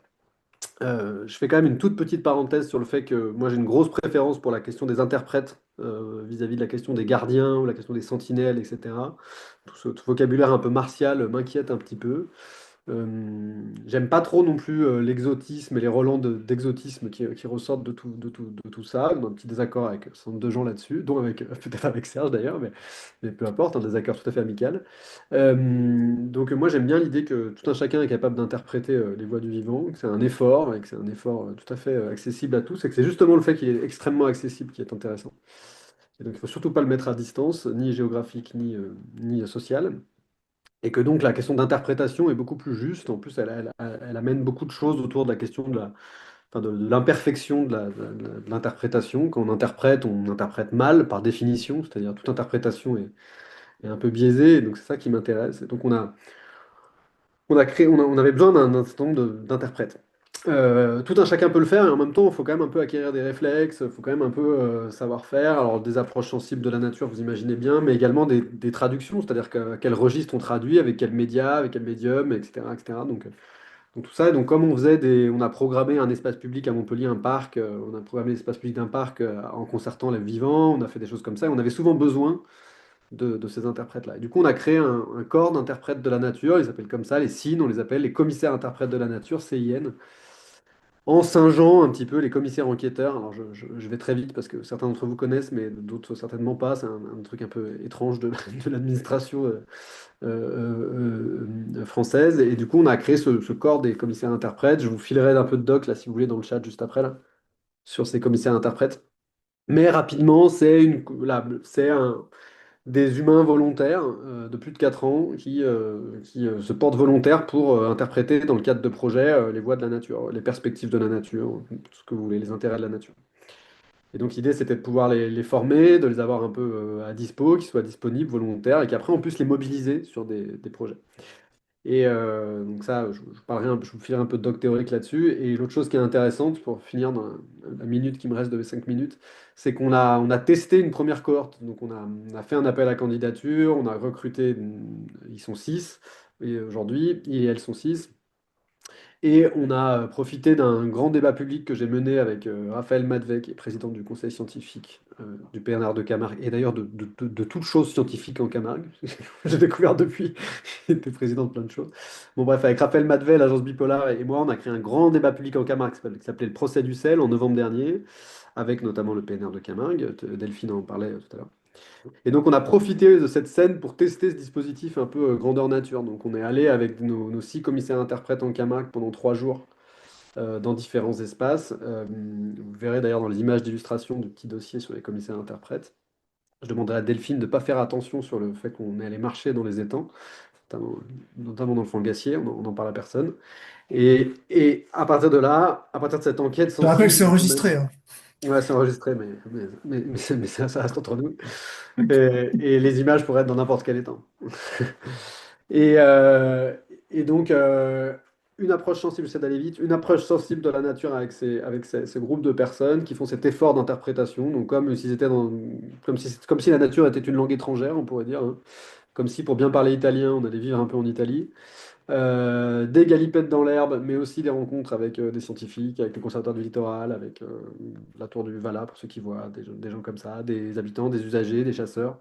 Je fais quand même une toute petite parenthèse sur le fait que moi j'ai une grosse préférence pour la question des interprètes vis-à-vis de la question des gardiens ou la question des sentinelles, etc. Tout ce vocabulaire un peu martial m'inquiète un petit peu. J'aime pas trop non plus l'exotisme et les relents d'exotisme qui ressortent de tout ça. On a un petit désaccord avec un certain nombre de gens là-dessus, dont avec peut-être avec Serge d'ailleurs, mais peu importe, un désaccord tout à fait amical. Donc moi j'aime bien l'idée que tout un chacun est capable d'interpréter les voix du vivant, que c'est un effort, et que c'est un effort tout à fait accessible à tous, et que c'est justement le fait qu'il est extrêmement accessible qui est intéressant. Et donc il faut surtout pas le mettre à distance, ni géographique, ni social. Et que donc la question d'interprétation est beaucoup plus juste. En plus, elle amène beaucoup de choses autour de la question de l'imperfection de l'interprétation. Quand on interprète mal par définition, c'est-à-dire toute interprétation est un peu biaisée. Et donc c'est ça qui m'intéresse. Et donc on avait besoin d'un certain nombre d'interprètes. Tout un chacun peut le faire, et en même temps, il faut quand même un peu acquérir des réflexes, il faut quand même un peu savoir faire. Alors, des approches sensibles de la nature, vous imaginez bien, mais également des traductions, c'est-à-dire quel registre on traduit, avec quel média, avec quel médium, etc., etc. Donc tout ça, et donc comme on a programmé un espace public à Montpellier, un parc, on a programmé l'espace public d'un parc en concertant les vivants, on a fait des choses comme ça, et on avait souvent besoin de ces interprètes-là. Et du coup, on a créé un corps d'interprètes de la nature, ils s'appellent comme ça, les CIN, on les appelle les commissaires interprètes de la nature, CIN, en singeant un petit peu les commissaires enquêteurs. Alors je vais très vite parce que certains d'entre vous connaissent, mais d'autres certainement pas. C'est un truc un peu étrange de l'administration française. Et du coup, on a créé ce corps des commissaires interprètes. Je vous filerai un peu de doc là, si vous voulez, dans le chat juste après, là, sur ces commissaires interprètes. Mais rapidement, c'est des humains volontaires de plus de 4 ans qui se portent volontaires pour interpréter dans le cadre de projets les voies de la nature, les perspectives de la nature, tout ce que vous voulez, les intérêts de la nature. Et donc l'idée c'était de pouvoir les former, de les avoir un peu à dispo, qu'ils soient disponibles, volontaires, et qu'après on puisse les mobiliser sur des projets. Et donc ça, je vous filerai un peu de doc théorique là-dessus. Et l'autre chose qui est intéressante, pour finir dans la minute qui me reste de mes 5 minutes, c'est on a testé une première cohorte. Donc on a fait un appel à candidature, on a recruté, ils sont 6, et aujourd'hui, et elles sont 6. Et on a profité d'un grand débat public que j'ai mené avec Raphaël Madvey, qui est président du conseil scientifique du PNR de Camargue, et d'ailleurs de toutes choses scientifiques en Camargue. J'ai découvert depuis, il était président de plein de choses. Bon bref, avec Raphaël Madvey, l'agence Bipolar et moi, on a créé un grand débat public en Camargue qui s'appelait le procès du sel en novembre dernier, avec notamment le PNR de Camargue. Delphine en parlait tout à l'heure. Et donc on a profité de cette scène pour tester ce dispositif un peu grandeur nature. Donc on est allé avec nos 6 commissaires-interprètes en Camargue pendant 3 jours dans différents espaces. Vous verrez d'ailleurs dans les images d'illustration du petit dossier sur les commissaires-interprètes. Je demanderai à Delphine de ne pas faire attention sur le fait qu'on est allé marcher dans les étangs, notamment dans le fond Gassier, on n'en parle à personne. Et à partir de là, à partir de cette enquête Je te rappelle que c'est sensible, enregistré, hein. ouais, c'est enregistré, mais ça reste entre nous. Et les images pourraient être dans n'importe quel étang. Et, euh, et donc, une approche sensible, c'est d'aller vite, une approche sensible de la nature avec ces groupes de personnes qui font cet effort d'interprétation, donc comme si la nature était une langue étrangère, on pourrait dire, hein. Comme si pour bien parler italien, on allait vivre un peu en Italie. Des galipettes dans l'herbe, mais aussi des rencontres avec des scientifiques, avec le conservatoire du littoral, avec la tour du Vala, pour ceux qui voient, des gens comme ça, des habitants, des usagers, des chasseurs.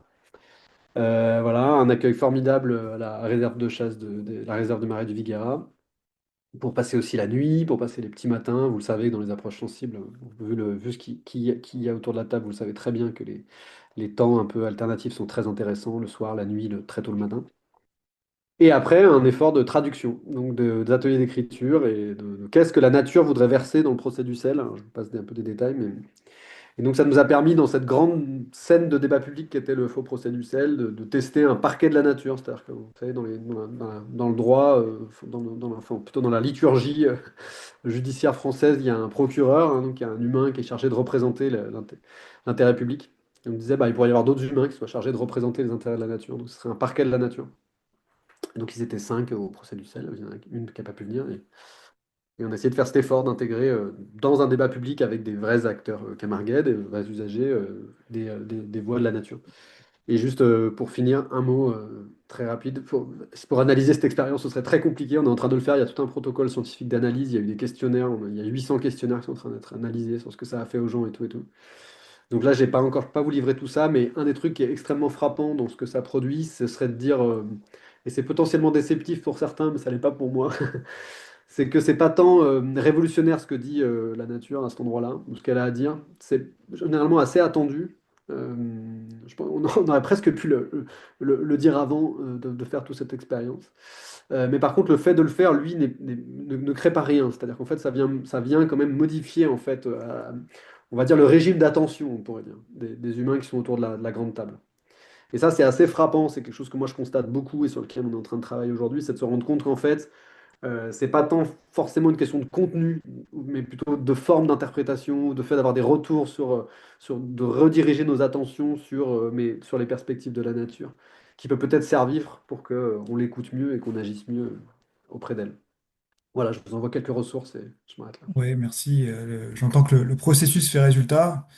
Voilà, un accueil formidable à la réserve de chasse de la réserve de Marais du Viguera, pour passer aussi la nuit, pour passer les petits matins. Vous le savez, dans les approches sensibles, vu qui y a autour de la table, vous le savez très bien que les temps un peu alternatifs sont très intéressants, le soir, la nuit, très tôt le matin. Et après, un effort de traduction, donc des ateliers d'écriture et de qu'est-ce que la nature voudrait verser dans le procès du sel. Alors, je vous passe un peu des détails, mais... Et donc ça nous a permis, dans cette grande scène de débat public qui était le faux procès du sel, de tester un parquet de la nature. C'est-à-dire que, vous savez, dans le droit, enfin, plutôt dans la liturgie judiciaire française, il y a un procureur, hein, donc il y a un humain qui est chargé de représenter l'intérêt public. Et on disait, bah, il pourrait y avoir d'autres humains qui soient chargés de représenter les intérêts de la nature. Donc ce serait un parquet de la nature. Donc ils étaient 5 au procès du sel, il y en a une qui n'a pas pu venir. Et on a essayé de faire cet effort d'intégrer dans un débat public avec des vrais acteurs camarguais, des vrais usagers, des voix de la nature. Et juste pour finir, un mot très rapide. Pour analyser cette expérience, ce serait très compliqué. On est en train de le faire. Il y a tout un protocole scientifique d'analyse. Il y a eu des questionnaires. Il y a 800 questionnaires qui sont en train d'être analysés sur ce que ça a fait aux gens et tout et tout. Donc là, je n'ai pas encore pas vous livrer tout ça, mais un des trucs qui est extrêmement frappant dans ce que ça produit, ce serait de dire, et c'est potentiellement déceptif pour certains, mais ça l'est pas pour moi, c'est que c'est pas tant révolutionnaire ce que dit la nature à cet endroit-là, ou ce qu'elle a à dire. C'est généralement assez attendu. Euh, on aurait presque pu le dire avant de faire toute cette expérience. Mais par contre, le fait de le faire, lui, ne crée pas rien. C'est-à-dire qu'en fait, ça vient quand même modifier, en fait, on va dire, le régime d'attention, on pourrait dire, des humains qui sont autour de la grande table. Et ça, c'est assez frappant. C'est quelque chose que moi, je constate beaucoup et sur lequel on est en train de travailler aujourd'hui, c'est de se rendre compte qu'en fait, c'est pas tant forcément une question de contenu, mais plutôt de forme d'interprétation, de fait d'avoir des retours de rediriger nos attentions sur les perspectives de la nature, qui peut peut-être servir pour qu'on l'écoute mieux et qu'on agisse mieux auprès d'elle. Voilà, je vous envoie quelques ressources et je m'arrête là. Oui, merci. J'entends que le processus fait résultat.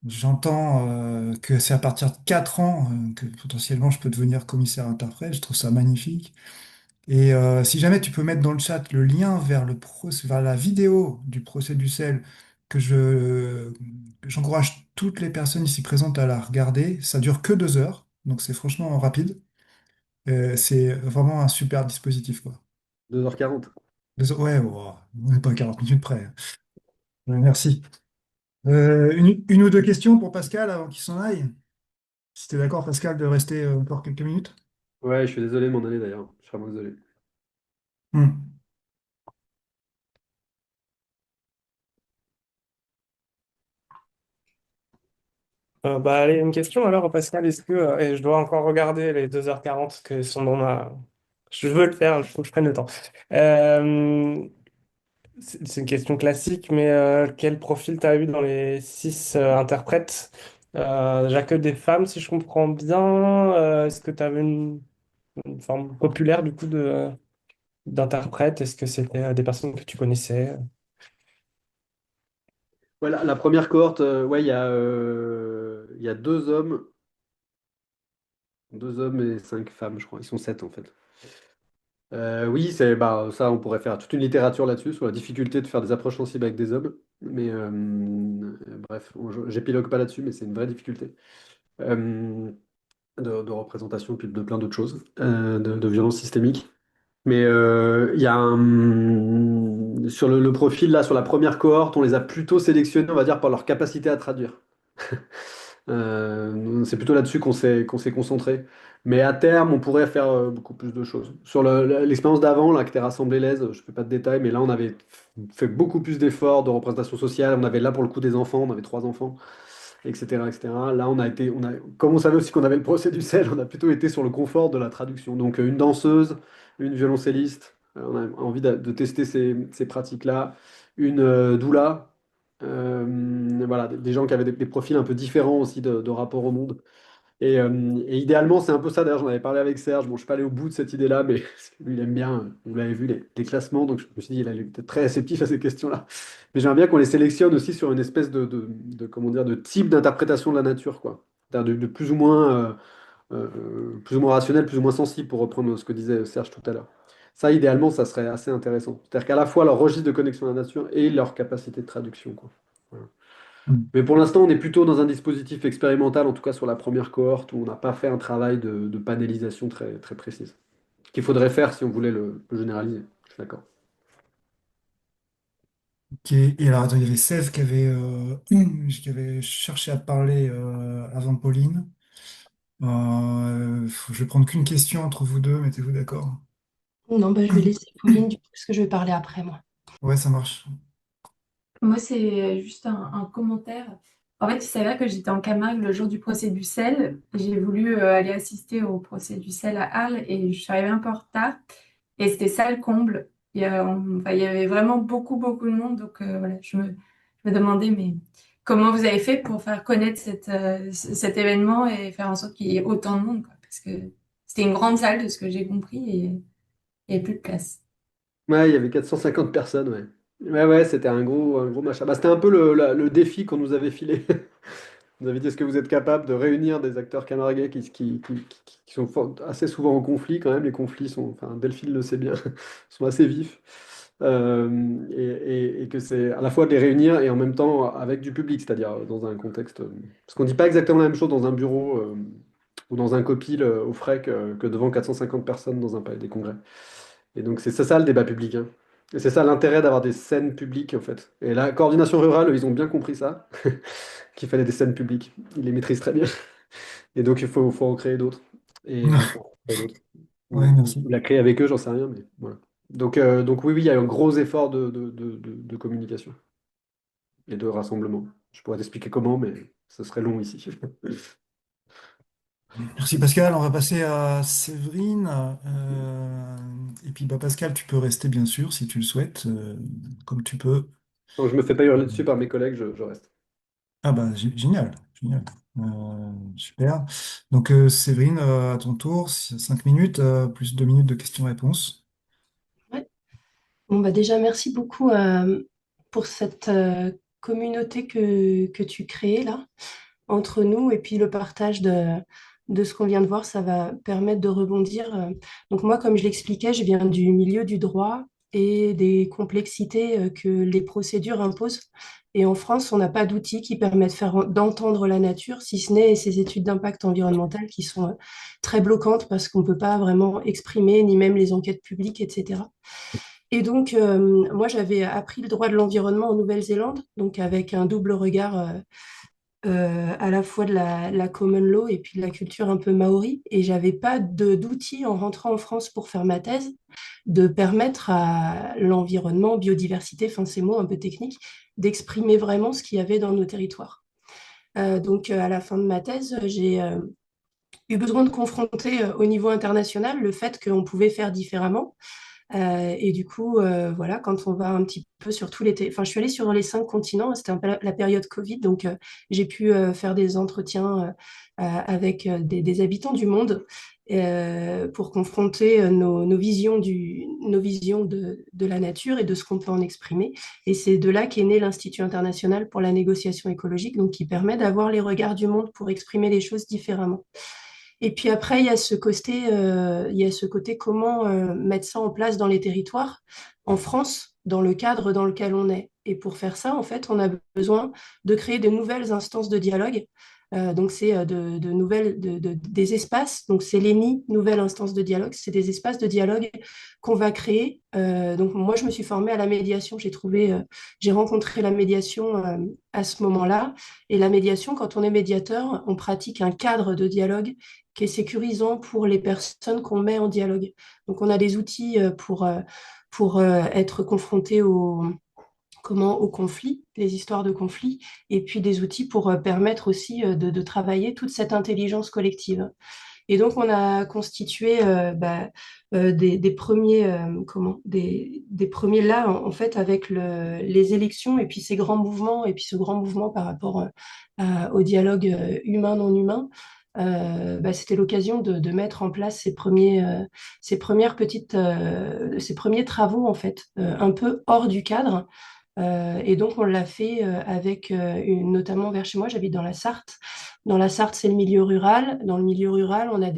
J'entends que c'est à partir de 4 ans que potentiellement je peux devenir commissaire-interprète. Je trouve ça magnifique. Et si jamais tu peux mettre dans le chat le lien vers la vidéo du procès du sel, que j'encourage toutes les personnes ici présentes à la regarder. Ça dure que 2 heures, donc c'est franchement rapide. C'est vraiment un super dispositif, quoi. 2h40. Ouais, wow, on n'est pas à 40 minutes près. Ouais, merci. Une ou deux questions pour Pascal avant qu'il s'en aille. Si tu es d'accord, Pascal, de rester encore quelques minutes. Ouais, je suis désolé de m'en aller d'ailleurs. Je suis vraiment désolé. Hmm. Bah, allez, une question alors, Pascal. Est-ce que, et je dois encore regarder les 2h40 que sont dans ma. Je veux le faire, il faut que je prenne le temps. Euh, c'est une question classique, mais quel profil tu as eu dans les 6 interprètes? Déjà que des femmes, si je comprends bien. Est-ce que tu avais une forme populaire du coup d'interprète? Est-ce que c'était des personnes que tu connaissais? Voilà, la première cohorte, ouais, il y a 2 hommes et 5 femmes, je crois. Ils sont 7 en fait. Oui, ça, on pourrait faire toute une littérature là-dessus, sur la difficulté de faire des approches sensibles avec des hommes. Mais bref, j'épilogue pas là-dessus, mais c'est une vraie difficulté euh, de représentation, puis de plein d'autres choses, de violence systémique. Mais il y a sur le profil, là, sur la première cohorte, on les a plutôt sélectionnés, on va dire, par leur capacité à traduire. C'est plutôt là-dessus qu'on s'est concentré. Mais à terme, on pourrait faire beaucoup plus de choses. Sur l'expérience d'avant, là, que tu rassemblé l'aise, je ne fais pas de détails, mais là, on avait fait beaucoup plus d'efforts de représentation sociale. On avait là, pour le coup, des enfants, on avait 3 enfants, etc., etc. Là, comme on savait aussi qu'on avait le procès du sel, on a plutôt été sur le confort de la traduction. Donc, une danseuse, une violoncelliste, on a envie de tester ces pratiques-là, une doula. Voilà, des gens qui avaient des profils un peu différents aussi de rapport au monde. Et idéalement, c'est un peu ça. D'ailleurs, j'en avais parlé avec Serge. Bon, je ne suis pas allé au bout de cette idée-là, mais lui, il aime bien. Vous l'avez vu, les classements. Donc, je me suis dit, il est peut-être très réceptif à ces questions-là. Mais j'aimerais bien qu'on les sélectionne aussi sur une espèce comment dire, de type d'interprétation de la nature, quoi. C'est-à-dire de plus ou moins rationnel, plus ou moins sensible, pour reprendre ce que disait Serge tout à l'heure. Ça, idéalement, ça serait assez intéressant. C'est-à-dire qu'à la fois leur registre de connexion à la nature et leur capacité de traduction, quoi. Voilà. Mm. Mais pour l'instant, on est plutôt dans un dispositif expérimental, en tout cas sur la première cohorte, où on n'a pas fait un travail de panélisation très, très précise. Qu'il faudrait faire si on voulait le généraliser. Je suis d'accord. Ok. Et alors, attends, il y avait Sèvres qui avait cherché à te parler avant Pauline. Je vais prendre qu'une question entre vous deux, mettez-vous d'accord? Non, bah, je vais laisser Pauline, du coup, parce que je vais parler après, moi. Ouais, ça marche. Moi, c'est juste un commentaire. En fait, il s'avère que j'étais en Camargue le jour du procès du sel. J'ai voulu aller assister au procès du sel à Arles et je suis arrivée un peu en retard. Et c'était ça le comble. Enfin, il y avait vraiment beaucoup, beaucoup de monde. Donc voilà, je me demandais, mais comment vous avez fait pour faire connaître cet événement et faire en sorte qu'il y ait autant de monde, quoi. Parce que c'était une grande salle de ce que j'ai compris et il n'y avait plus de place. Ouais, il y avait 450 personnes, ouais. Ouais, ouais, c'était un gros machin. Bah, c'était un peu le défi qu'on nous avait filé. Vous avez dit, est-ce que vous êtes capable de réunir des acteurs camarguais qui sont assez souvent en conflit quand même? Les conflits sont, enfin, Delphine le sait bien, sont assez vifs. Et que c'est à la fois de les réunir et en même temps avec du public, c'est-à-dire dans un contexte. Parce qu'on ne dit pas exactement la même chose dans un bureau ou dans un copil au frais que devant 450 personnes dans un palais des congrès. Et donc c'est ça le débat public, hein. Et c'est ça l'intérêt d'avoir des scènes publiques en fait. Et la coordination rurale, ils ont bien compris ça, qu'il fallait des scènes publiques. Ils les maîtrisent très bien. Et donc faut en créer d'autres. Et enfin, en créer d'autres. Ouais, merci. Ou la créer avec eux, j'en sais rien, mais voilà. Donc oui, oui, il y a un gros effort de communication et de rassemblement. Je pourrais t'expliquer comment, mais ce serait long ici. Merci Pascal. On va passer à Séverine. Et puis bah, Pascal, tu peux rester bien sûr si tu le souhaites, comme tu peux. Donc je me fais pas hurler dessus par mes collègues, je reste. Ah bah génial, génial. Super. Donc Séverine, à ton tour, 5 minutes, plus 2 minutes de questions-réponses. Ouais. Bon, bah déjà, merci beaucoup pour cette communauté que tu crées là, entre nous, et puis le partage de ce qu'on vient de voir, ça va permettre de rebondir. Donc moi, comme je l'expliquais, je viens du milieu du droit et des complexités que les procédures imposent. Et en France, on n'a pas d'outils qui permettent d'entendre la nature, si ce n'est ces études d'impact environnemental qui sont très bloquantes parce qu'on ne peut pas vraiment exprimer, ni même les enquêtes publiques, etc. Et donc, moi, j'avais appris le droit de l'environnement en Nouvelle-Zélande, donc avec un double regard à la fois de la common law et puis de la culture un peu maori. Et j'avais pas d'outils en rentrant en France pour faire ma thèse, de permettre à l'environnement, biodiversité, enfin ces mots un peu techniques, d'exprimer vraiment ce qu'il y avait dans nos territoires. Donc, à la fin de ma thèse, j'ai eu besoin de confronter au niveau international le fait qu'on pouvait faire différemment. Et du coup, voilà, quand on va un petit peu sur tous les... Enfin, je suis allée sur les 5 continents, c'était un peu la période Covid, donc j'ai pu faire des entretiens avec des habitants du monde pour confronter nos visions, nos visions de la nature et de ce qu'on peut en exprimer. Et c'est de là qu'est né l'Institut international pour la négociation écologique, donc qui permet d'avoir les regards du monde pour exprimer les choses différemment. Et puis après, il y a ce côté comment mettre ça en place dans les territoires, en France, dans le cadre dans lequel on est. Et pour faire ça, en fait, on a besoin de créer de nouvelles instances de dialogue. Donc, c'est des espaces. Donc, c'est l'ENI, nouvelle instance de dialogue. C'est des espaces de dialogue qu'on va créer. Donc, moi, je me suis formée à la médiation. J'ai rencontré la médiation à ce moment-là. Et la médiation, quand on est médiateur, on pratique un cadre de dialogue qui est sécurisant pour les personnes qu'on met en dialogue. Donc, on a des outils pour être confronté au conflit, les histoires de conflit, et puis des outils pour permettre aussi de travailler toute cette intelligence collective. Et donc, on a constitué des premiers, des premiers là, en fait, avec les élections et puis ces grands mouvements, et puis ce grand mouvement par rapport au dialogue humain-non humain. C'était l'occasion de mettre en place ces premiers travaux, en fait, un peu hors du cadre, et donc, on l'a fait avec notamment vers chez moi, j'habite dans la Sarthe. Dans la Sarthe, c'est le milieu rural. Dans le milieu rural, on a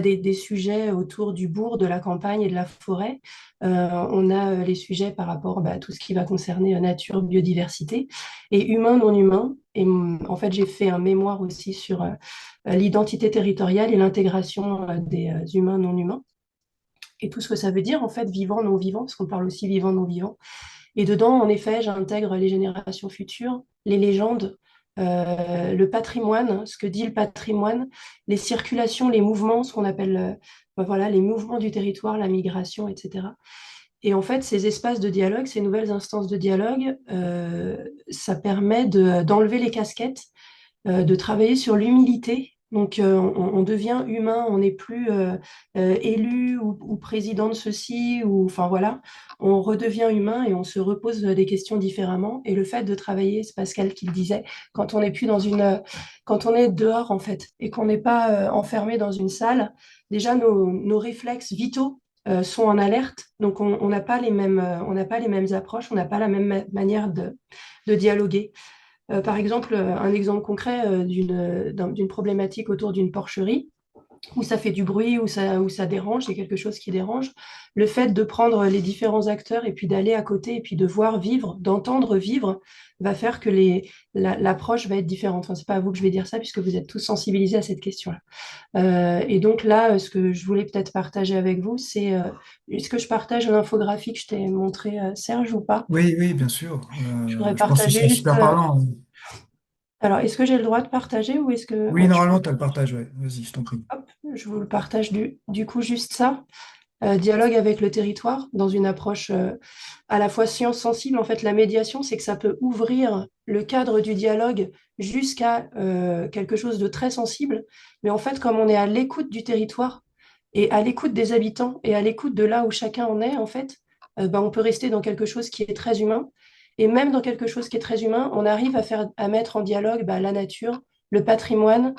des sujets autour du bourg, de la campagne et de la forêt. On a les sujets par rapport à tout ce qui va concerner nature, biodiversité et humain, non humain. Et en fait, j'ai fait un mémoire aussi sur l'identité territoriale et l'intégration des humains, non humains. Et tout ce que ça veut dire, en fait, vivant, non vivant, parce qu'on parle aussi vivant, non vivant. Et dedans, en effet, j'intègre les générations futures, les légendes, le patrimoine, ce que dit le patrimoine, les circulations, les mouvements, ce qu'on appelle voilà, les mouvements du territoire, la migration, etc. Et en fait, ces espaces de dialogue, ces nouvelles instances de dialogue, ça permet d'enlever les casquettes, de travailler sur l'humilité. Donc, on devient humain, on n'est plus élu ou président de ceci, ou enfin voilà, on redevient humain et on se repose des questions différemment. Et le fait de travailler, c'est Pascal qui le disait, quand on n'est plus quand on est dehors en fait, et qu'on n'est pas enfermé dans une salle, déjà nos réflexes vitaux sont en alerte, donc on n'a pas on n'a pas les mêmes approches, on n'a pas la même manière de dialoguer. Par exemple, un exemple concret d'une problématique autour d'une porcherie, où ça fait du bruit, où ça dérange, c'est quelque chose qui dérange. Le fait de prendre les différents acteurs et puis d'aller à côté et puis de voir vivre, d'entendre vivre, va faire que l'approche va être différente. Enfin, c'est pas à vous que je vais dire ça, puisque vous êtes tous sensibilisés à cette question-là. Et donc là, ce que je voulais peut-être partager avec vous, c'est est-ce que je partage l'infographie que je t'ai montré, Serge, ou pas? Oui, oui, bien sûr. Je voudrais Je pense que ce partager serait juste. super parlant. Alors, est-ce que j'ai le droit de partager ou est-ce que... Oui, Ouais, normalement, tu as le partage, ouais. Vas-y, je t'en prie. je vous le partage du coup juste ça. Dialogue avec le territoire dans une approche à la fois science sensible. En fait, la médiation, c'est que ça peut ouvrir le cadre du dialogue jusqu'à quelque chose de très sensible. Mais en fait, comme on est à l'écoute du territoire et à l'écoute des habitants et à l'écoute de là où chacun en est, en fait, on peut rester dans quelque chose qui est très humain. Et même dans quelque chose qui est très humain, on arrive à mettre en dialogue la nature, le patrimoine,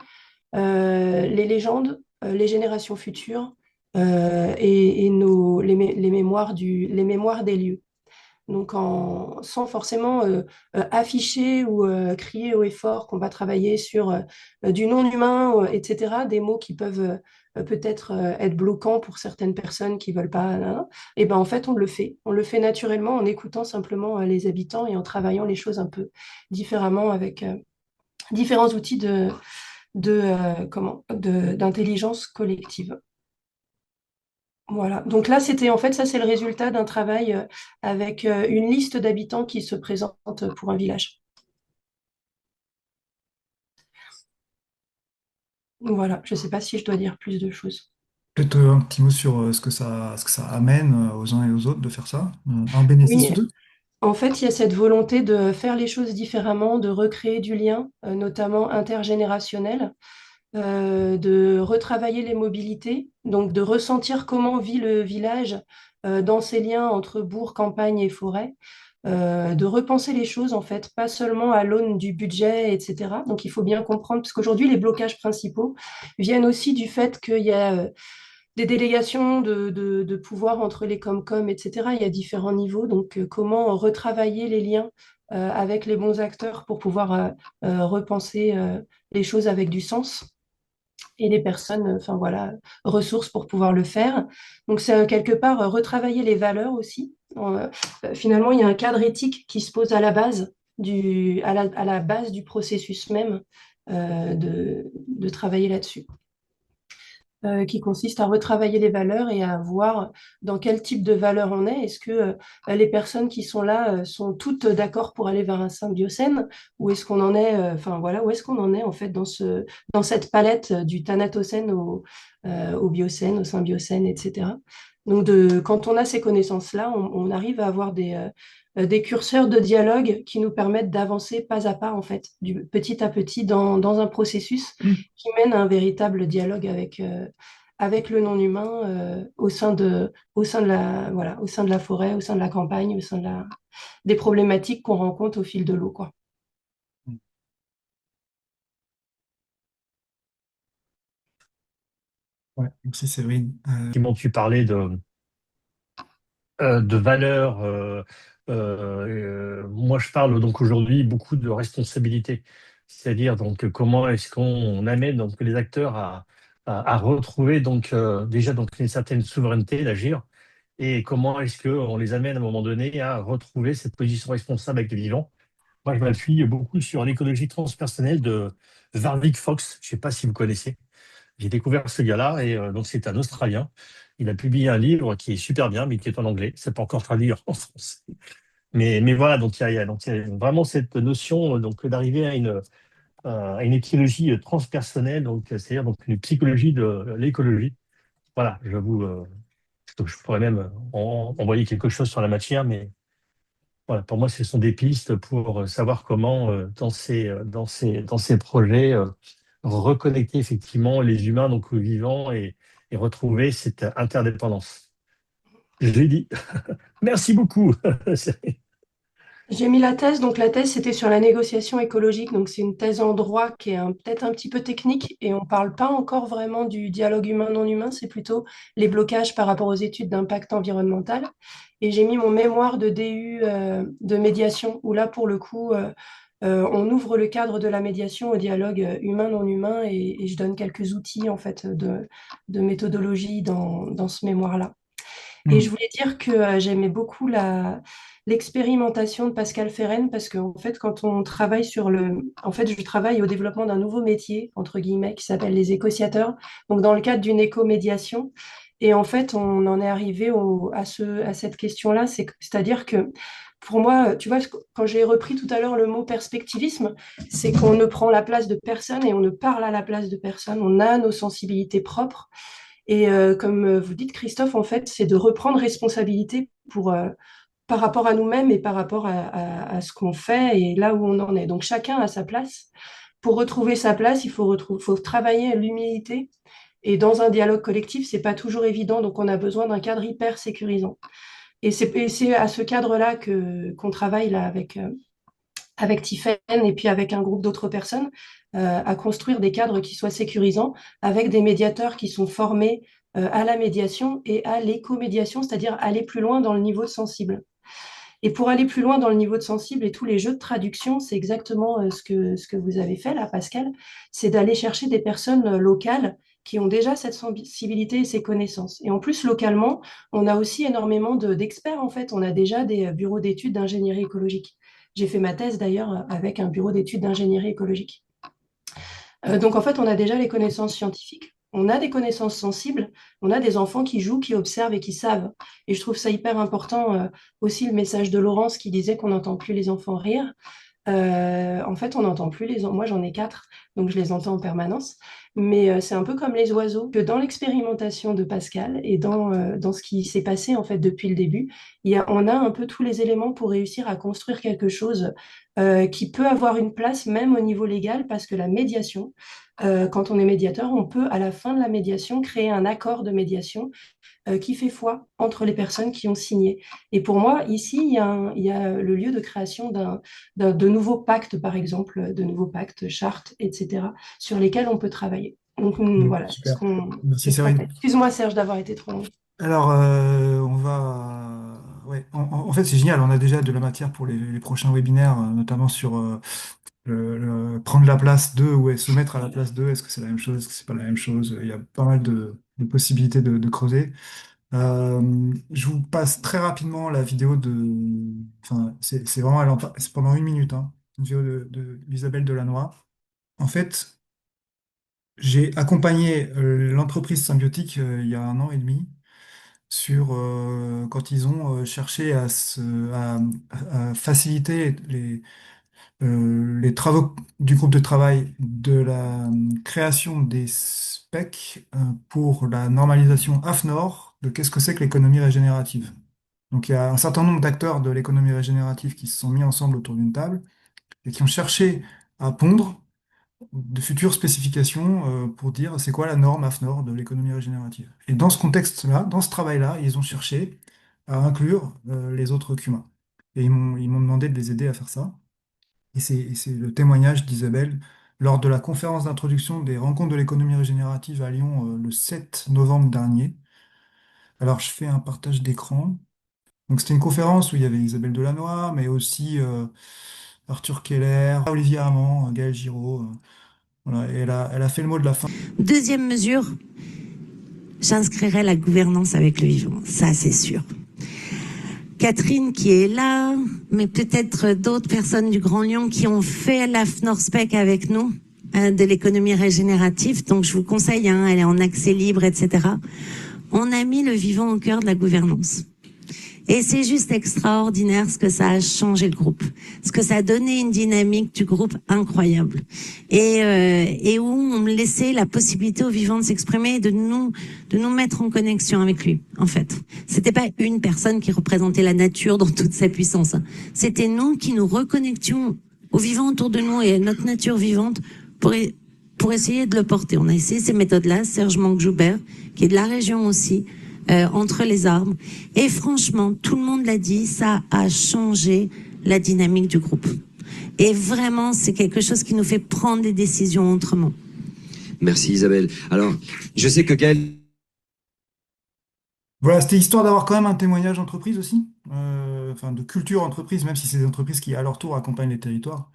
les légendes, les générations futures et les mémoires des lieux. Donc, sans forcément afficher ou crier haut et fort qu'on va travailler sur du non-humain, etc., des mots qui peuvent peut-être être bloquants pour certaines personnes qui ne veulent pas. Hein. Et ben en fait, on le fait. On le fait naturellement en écoutant simplement les habitants et en travaillant les choses un peu différemment avec différents outils d'intelligence collective. Voilà. Donc là, ça, c'est le résultat d'un travail avec une liste d'habitants qui se présentent pour un village. Voilà. Je ne sais pas si je dois dire plus de choses. Peut-être un petit mot sur ce que ça amène aux uns et aux autres de faire ça. Un bénéfice Oui, ou deux? en fait, il y a cette volonté de faire les choses différemment, de recréer du lien, notamment intergénérationnel, de retravailler les mobilités, donc de ressentir comment vit le village dans ces liens entre bourg, campagne et forêt, de repenser les choses en fait, pas seulement à l'aune du budget, etc. Donc il faut bien comprendre, parce qu'aujourd'hui les blocages principaux viennent aussi du fait qu'il y a des délégations de pouvoir entre les Comcom, etc. Il y a différents niveaux, donc comment retravailler les liens avec les bons acteurs pour pouvoir repenser les choses avec du sens. et les personnes, enfin voilà, ressources pour pouvoir le faire. Donc c'est quelque part retravailler les valeurs aussi. Finalement, il y a un cadre éthique qui se pose à la base à la base du processus même de travailler là-dessus, qui consiste à retravailler les valeurs et à voir dans quel type de valeurs on est. Est-ce que les personnes qui sont là sont toutes d'accord pour aller vers un symbiocène, ou est-ce qu'on en est, enfin voilà, où est-ce qu'on en est en fait dans cette palette du thanatocène au biocène, au symbiocène, etc. Donc quand on a ces connaissances-là, on arrive à avoir des curseurs de dialogue qui nous permettent d'avancer pas à pas, en fait, petit à petit dans un processus qui mène à un véritable dialogue avec le non-humain au sein de voilà, au sein de la forêt, au sein de la campagne, au sein des problématiques qu'on rencontre au fil de l'eau, quoi. Ouais, merci Séverine. Effectivement, tu parlais de valeurs. Moi, je parle donc aujourd'hui beaucoup de responsabilité, c'est-à-dire donc comment est-ce qu'on amène donc les acteurs à retrouver donc déjà donc une certaine souveraineté d'agir, et comment est-ce qu'on les amène à un moment donné à retrouver cette position responsable avec les vivants. Moi, je m'appuie beaucoup sur l'écologie transpersonnelle de Warwick Fox. Je ne sais pas si vous connaissez. J'ai découvert ce gars-là, et donc c'est un Australien. Il a publié un livre qui est super bien, mais qui est en anglais. C'est pas encore traduit en français. Mais voilà, donc donc il y a vraiment cette notion donc d'arriver à une écologie transpersonnelle, donc c'est-à-dire donc une psychologie de l'écologie. Voilà, je pourrais même envoyer quelque chose sur la matière, mais voilà, pour moi, ce sont des pistes pour savoir comment, dans ces projets, reconnecter effectivement les humains donc aux vivants, et retrouver cette interdépendance. Je l'ai dit. Merci beaucoup. J'ai mis la thèse, donc la thèse c'était sur la négociation écologique, donc c'est une thèse en droit qui est peut-être un petit peu technique, et on ne parle pas encore vraiment du dialogue humain-non humain, c'est plutôt les blocages par rapport aux études d'impact environnemental. Et j'ai mis mon mémoire de DU de médiation, où là pour le coup on ouvre le cadre de la médiation au dialogue humain-non humain, et je donne quelques outils en fait de méthodologie dans ce mémoire-là. Et je voulais dire que j'aimais beaucoup l'expérimentation de Pascal Ferren, parce qu'en fait, quand on travaille en fait, je travaille au développement d'un nouveau métier, entre guillemets, qui s'appelle les éco-siateurs, donc dans le cadre d'une éco-médiation. Et en fait, on en est arrivé à cette question-là, c'est-à-dire que pour moi, tu vois, quand j'ai repris tout à l'heure le mot perspectivisme, c'est qu'on ne prend la place de personne et on ne parle à la place de personne. On a nos sensibilités propres. Et comme vous dites, Christophe, en fait, c'est de reprendre responsabilité par rapport à nous-mêmes et par rapport à ce qu'on fait et là où on en est. Donc chacun a sa place. Pour retrouver sa place, faut travailler l'humilité. Et dans un dialogue collectif, c'est pas toujours évident, donc on a besoin d'un cadre hyper sécurisant. Et c'est à ce cadre-là qu'on travaille là avec Tiffen et puis avec un groupe d'autres personnes, à construire des cadres qui soient sécurisants, avec des médiateurs qui sont formés à la médiation et à l'éco-médiation, c'est-à-dire aller plus loin dans le niveau de sensible. Et pour aller plus loin dans le niveau de sensible et tous les jeux de traduction, c'est exactement ce que vous avez fait là, Pascal, c'est d'aller chercher des personnes locales qui ont déjà cette sensibilité et ces connaissances. Et en plus, localement, on a aussi énormément d'experts, en fait. On a déjà des bureaux d'études d'ingénierie écologique. J'ai fait ma thèse d'ailleurs avec un bureau d'études d'ingénierie écologique. Donc en fait, on a déjà les connaissances scientifiques, on a des connaissances sensibles, on a des enfants qui jouent, qui observent et qui savent. Et je trouve ça hyper important, aussi le message de Laurence qui disait qu'on n'entend plus les enfants rire. En fait, on n'entend plus les enfants. Moi, j'en ai 4, donc je les entends en permanence. Mais c'est un peu comme les oiseaux, que dans l'expérimentation de Pascal et dans ce qui s'est passé en fait depuis le début, on a un peu tous les éléments pour réussir à construire quelque chose qui peut avoir une place même au niveau légal, parce que la médiation, quand on est médiateur, on peut à la fin de la médiation créer un accord de médiation qui fait foi entre les personnes qui ont signé. Et pour moi, ici, il y a le lieu de création de nouveaux pactes, par exemple, de nouveaux pactes, chartes, etc., sur lesquels on peut travailler. Donc voilà, c'est ce Super. Merci qu'on Séverine. fait. Excuse-moi, Serge, d'avoir été trop long. Alors, on va ouais. En fait, c'est génial. On a déjà de la matière pour les prochains webinaires, notamment sur prendre la place d'eux ou se mettre à la place d'eux. Est-ce que c'est la même chose? Est-ce que c'est pas la même chose? Il y a pas mal de possibilités de creuser. Je vous passe très rapidement la vidéo de. Enfin, c'est vraiment, c'est pendant 1 minute, hein, une vidéo d'Isabelle Delannoy. En fait, j'ai accompagné l'entreprise Symbiotique il y a 1 an et demi sur quand ils ont cherché à faciliter les travaux du groupe de travail de la création des specs pour la normalisation AFNOR de qu'est-ce que c'est que l'économie régénérative. Donc il y a un certain nombre d'acteurs de l'économie régénérative qui se sont mis ensemble autour d'une table et qui ont cherché à pondre de futures spécifications pour dire c'est quoi la norme AFNOR de l'économie régénérative. Et dans ce contexte-là, dans ce travail-là, ils ont cherché à inclure les autres cumas. Et ils m'ont demandé de les aider à faire ça. Et c'est le témoignage d'Isabelle lors de la conférence d'introduction des rencontres de l'économie régénérative à Lyon le 7 novembre dernier. Alors, je fais un partage d'écran. Donc, c'était une conférence où il y avait Isabelle Delannoy, mais aussi Arthur Keller, Olivier Armand, Gaël Giraud. Voilà, et elle a fait le mot de la fin. Deuxième mesure, j'inscrirai la gouvernance avec le vivant, ça c'est sûr. Catherine qui est là, mais peut-être d'autres personnes du Grand Lyon qui ont fait la FNORSPEC avec nous, de l'économie régénérative. Donc je vous conseille, hein, elle est en accès libre, etc. On a mis le vivant au cœur de la gouvernance. Et c'est juste extraordinaire ce que ça a changé le groupe, ce que ça a donné une dynamique du groupe incroyable, et où on laissait la possibilité aux vivants de s'exprimer et de nous mettre en connexion avec lui. En fait, c'était pas une personne qui représentait la nature dans toute sa puissance, hein. C'était nous qui nous reconnections aux vivants autour de nous et à notre nature vivante pour essayer de le porter. On a essayé ces méthodes-là. Serge Manque-Joubert, qui est de la région aussi. Entre les arbres. Et franchement, tout le monde l'a dit, ça a changé la dynamique du groupe. Et vraiment, c'est quelque chose qui nous fait prendre des décisions autrement. Merci Isabelle. Alors, je sais que Gaël... Voilà, c'était histoire d'avoir quand même un témoignage entreprise aussi, enfin de culture entreprise, même si c'est des entreprises qui à leur tour accompagnent les territoires.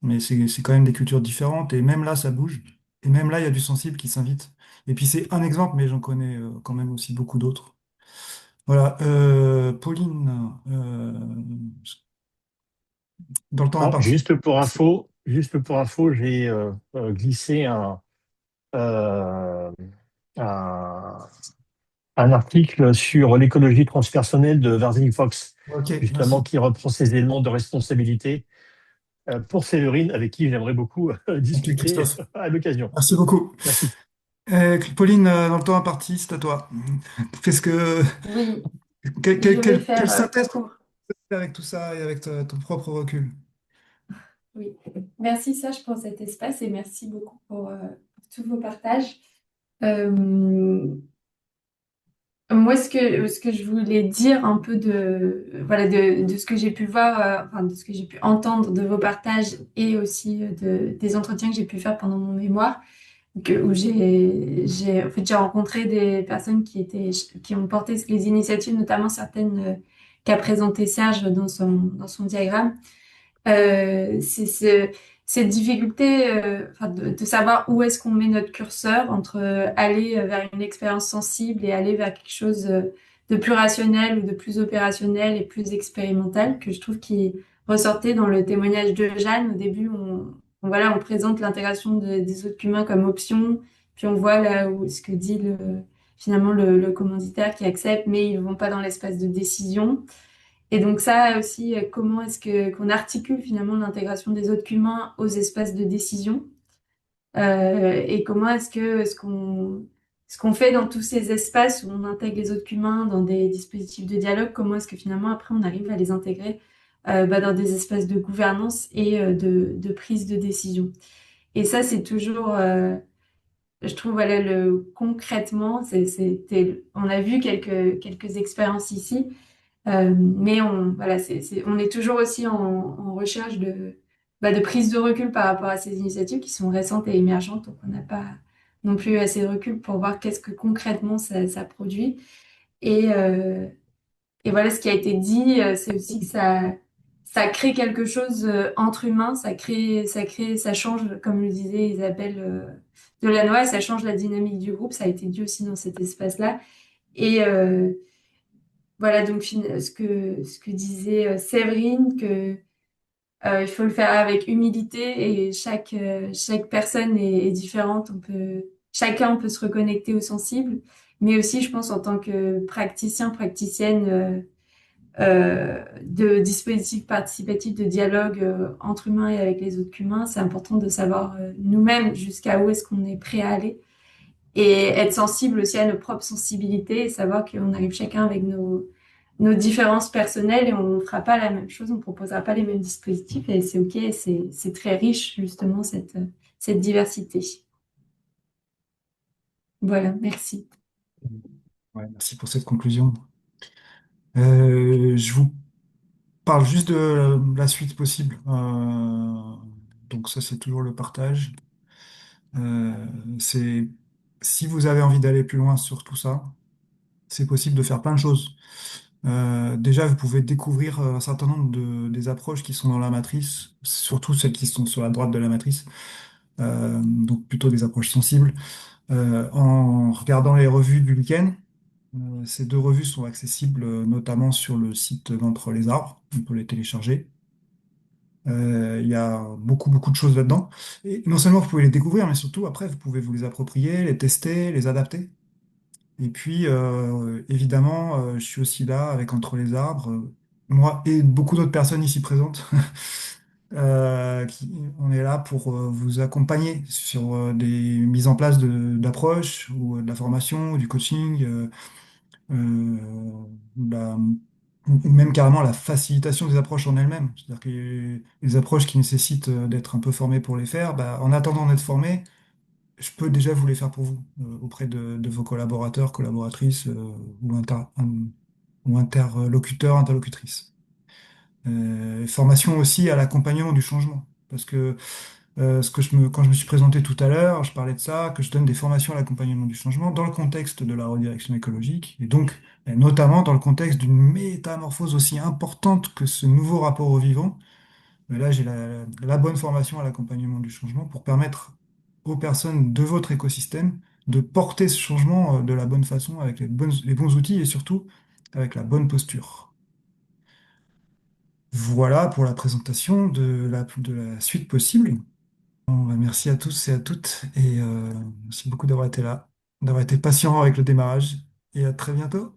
Mais c'est quand même des cultures différentes, et même là, ça bouge. Et même là, il y a du sensible qui s'invite. Et puis c'est un exemple, mais j'en connais quand même aussi beaucoup d'autres. Voilà, Pauline, dans le temps Non, imparti. juste pour info, j'ai glissé euh, un, un article sur l'écologie transpersonnelle de Virginie Fox, Ok, justement, merci. qui reprend ces éléments de responsabilité pour Séverine, avec qui j'aimerais beaucoup Ok, discuter Christophe. à l'occasion. Merci beaucoup. Merci. Pauline, dans le temps imparti, c'est à toi. Qu'est-ce que, Oui, quelle, je quelle- vais quelle- faire quelle synthèse tu court. fais avec tout ça et avec ton propre recul? Oui, merci Serge pour cet espace et merci beaucoup pour tous vos partages. Euh, Moi, ce que je voulais dire un peu voilà, de ce que j'ai pu voir, enfin, de ce que j'ai pu entendre de vos partages et aussi des entretiens que j'ai pu faire pendant mon mémoire, où en fait, j'ai rencontré des personnes qui ont porté les initiatives, notamment certaines qu'a présentées Serge dans son diagramme. C'est cette difficulté enfin, de savoir où est-ce qu'on met notre curseur entre aller vers une expérience sensible et aller vers quelque chose de plus rationnel ou de plus opérationnel et plus expérimental, que je trouve qui ressortait dans le témoignage de Jeanne. Au début, voilà, on présente l'intégration des autres humains comme option, puis on voit là où ce que dit finalement le commanditaire qui accepte, mais ils ne vont pas dans l'espace de décision. Et donc ça aussi, comment est-ce qu'on articule finalement l'intégration des autres qu'humains aux espaces de décision, et comment ce qu'on fait dans tous ces espaces où on intègre les autres qu'humains dans des dispositifs de dialogue, comment est-ce que finalement après on arrive à les intégrer dans des espaces de gouvernance et de prise de décision. Et ça, c'est toujours, je trouve, voilà, concrètement, on a vu quelques expériences ici. Mais voilà, on est toujours aussi en recherche de prise de recul par rapport à ces initiatives qui sont récentes et émergentes. Donc, on n'a pas non plus assez de recul pour voir qu'est-ce que concrètement ça produit. Et Et voilà, ce qui a été dit, c'est aussi que ça crée quelque chose entre humains, ça change, comme le disait Isabelle Delannoy, ça change la dynamique du groupe. Ça a été dit aussi dans cet espace-là. Et voilà, donc ce que disait Séverine, que il faut le faire avec humilité et chaque personne est différente. Chacun peut se reconnecter au sensible, mais aussi, je pense, en tant que praticien, praticienne de dispositifs participatifs de dialogue entre humains et avec les autres humains, c'est important de savoir nous-mêmes jusqu'à où est-ce qu'on est prêt à aller et être sensible aussi à nos propres sensibilités et savoir qu'on arrive chacun avec nos différences personnelles et on ne fera pas la même chose, on ne proposera pas les mêmes dispositifs et c'est OK, et c'est très riche justement cette diversité. Voilà, merci. Ouais, merci pour cette conclusion. Je vous parle juste de la suite possible. Donc ça, c'est toujours le partage. Euh, c'est si vous avez envie d'aller plus loin sur tout ça, c'est possible de faire plein de choses. Déjà, vous pouvez découvrir un certain nombre des approches qui sont dans la matrice, surtout celles qui sont sur la droite de la matrice, donc plutôt des approches sensibles, en regardant les revues du week-end. Ces deux revues sont accessibles notamment sur le site d'Entre les Arbres, on peut les télécharger. Il y a beaucoup, beaucoup de choses là-dedans. Et non seulement vous pouvez les découvrir, mais surtout après, vous pouvez vous les approprier, les tester, les adapter. Et puis, évidemment, je suis aussi là avec Entre les Arbres, moi et beaucoup d'autres personnes ici présentes. On est là pour vous accompagner sur des mises en place d'approches ou de la formation, ou du coaching, la- ou même carrément la facilitation des approches en elles-mêmes. C'est-à-dire que les approches qui nécessitent d'être un peu formé pour les faire, bah, en attendant d'être formé, je peux déjà vous les faire pour vous, auprès de vos collaborateurs, collaboratrices, ou interlocuteurs, interlocutrices. Formation aussi à l'accompagnement du changement. Parce que quand je me suis présenté tout à l'heure, je parlais de ça, que je donne des formations à l'accompagnement du changement dans le contexte de la redirection écologique, et donc notamment dans le contexte d'une métamorphose aussi importante que ce nouveau rapport au vivant. Mais là, j'ai la bonne formation à l'accompagnement du changement pour permettre aux personnes de votre écosystème de porter ce changement de la bonne façon, avec les bons outils et surtout avec la bonne posture. Voilà pour la présentation de la suite possible. Bon, bah, merci à tous et à toutes et merci beaucoup d'avoir été là, d'avoir été patient avec le démarrage et à très bientôt.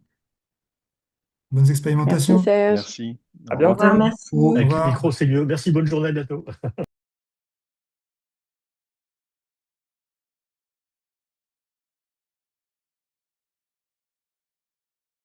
Bonnes Merci expérimentations. Serge. Merci. À Au revoir. Au revoir, bientôt. merci. Au Avec le revoir. micro, c'est mieux. Merci, bonne journée, à bientôt.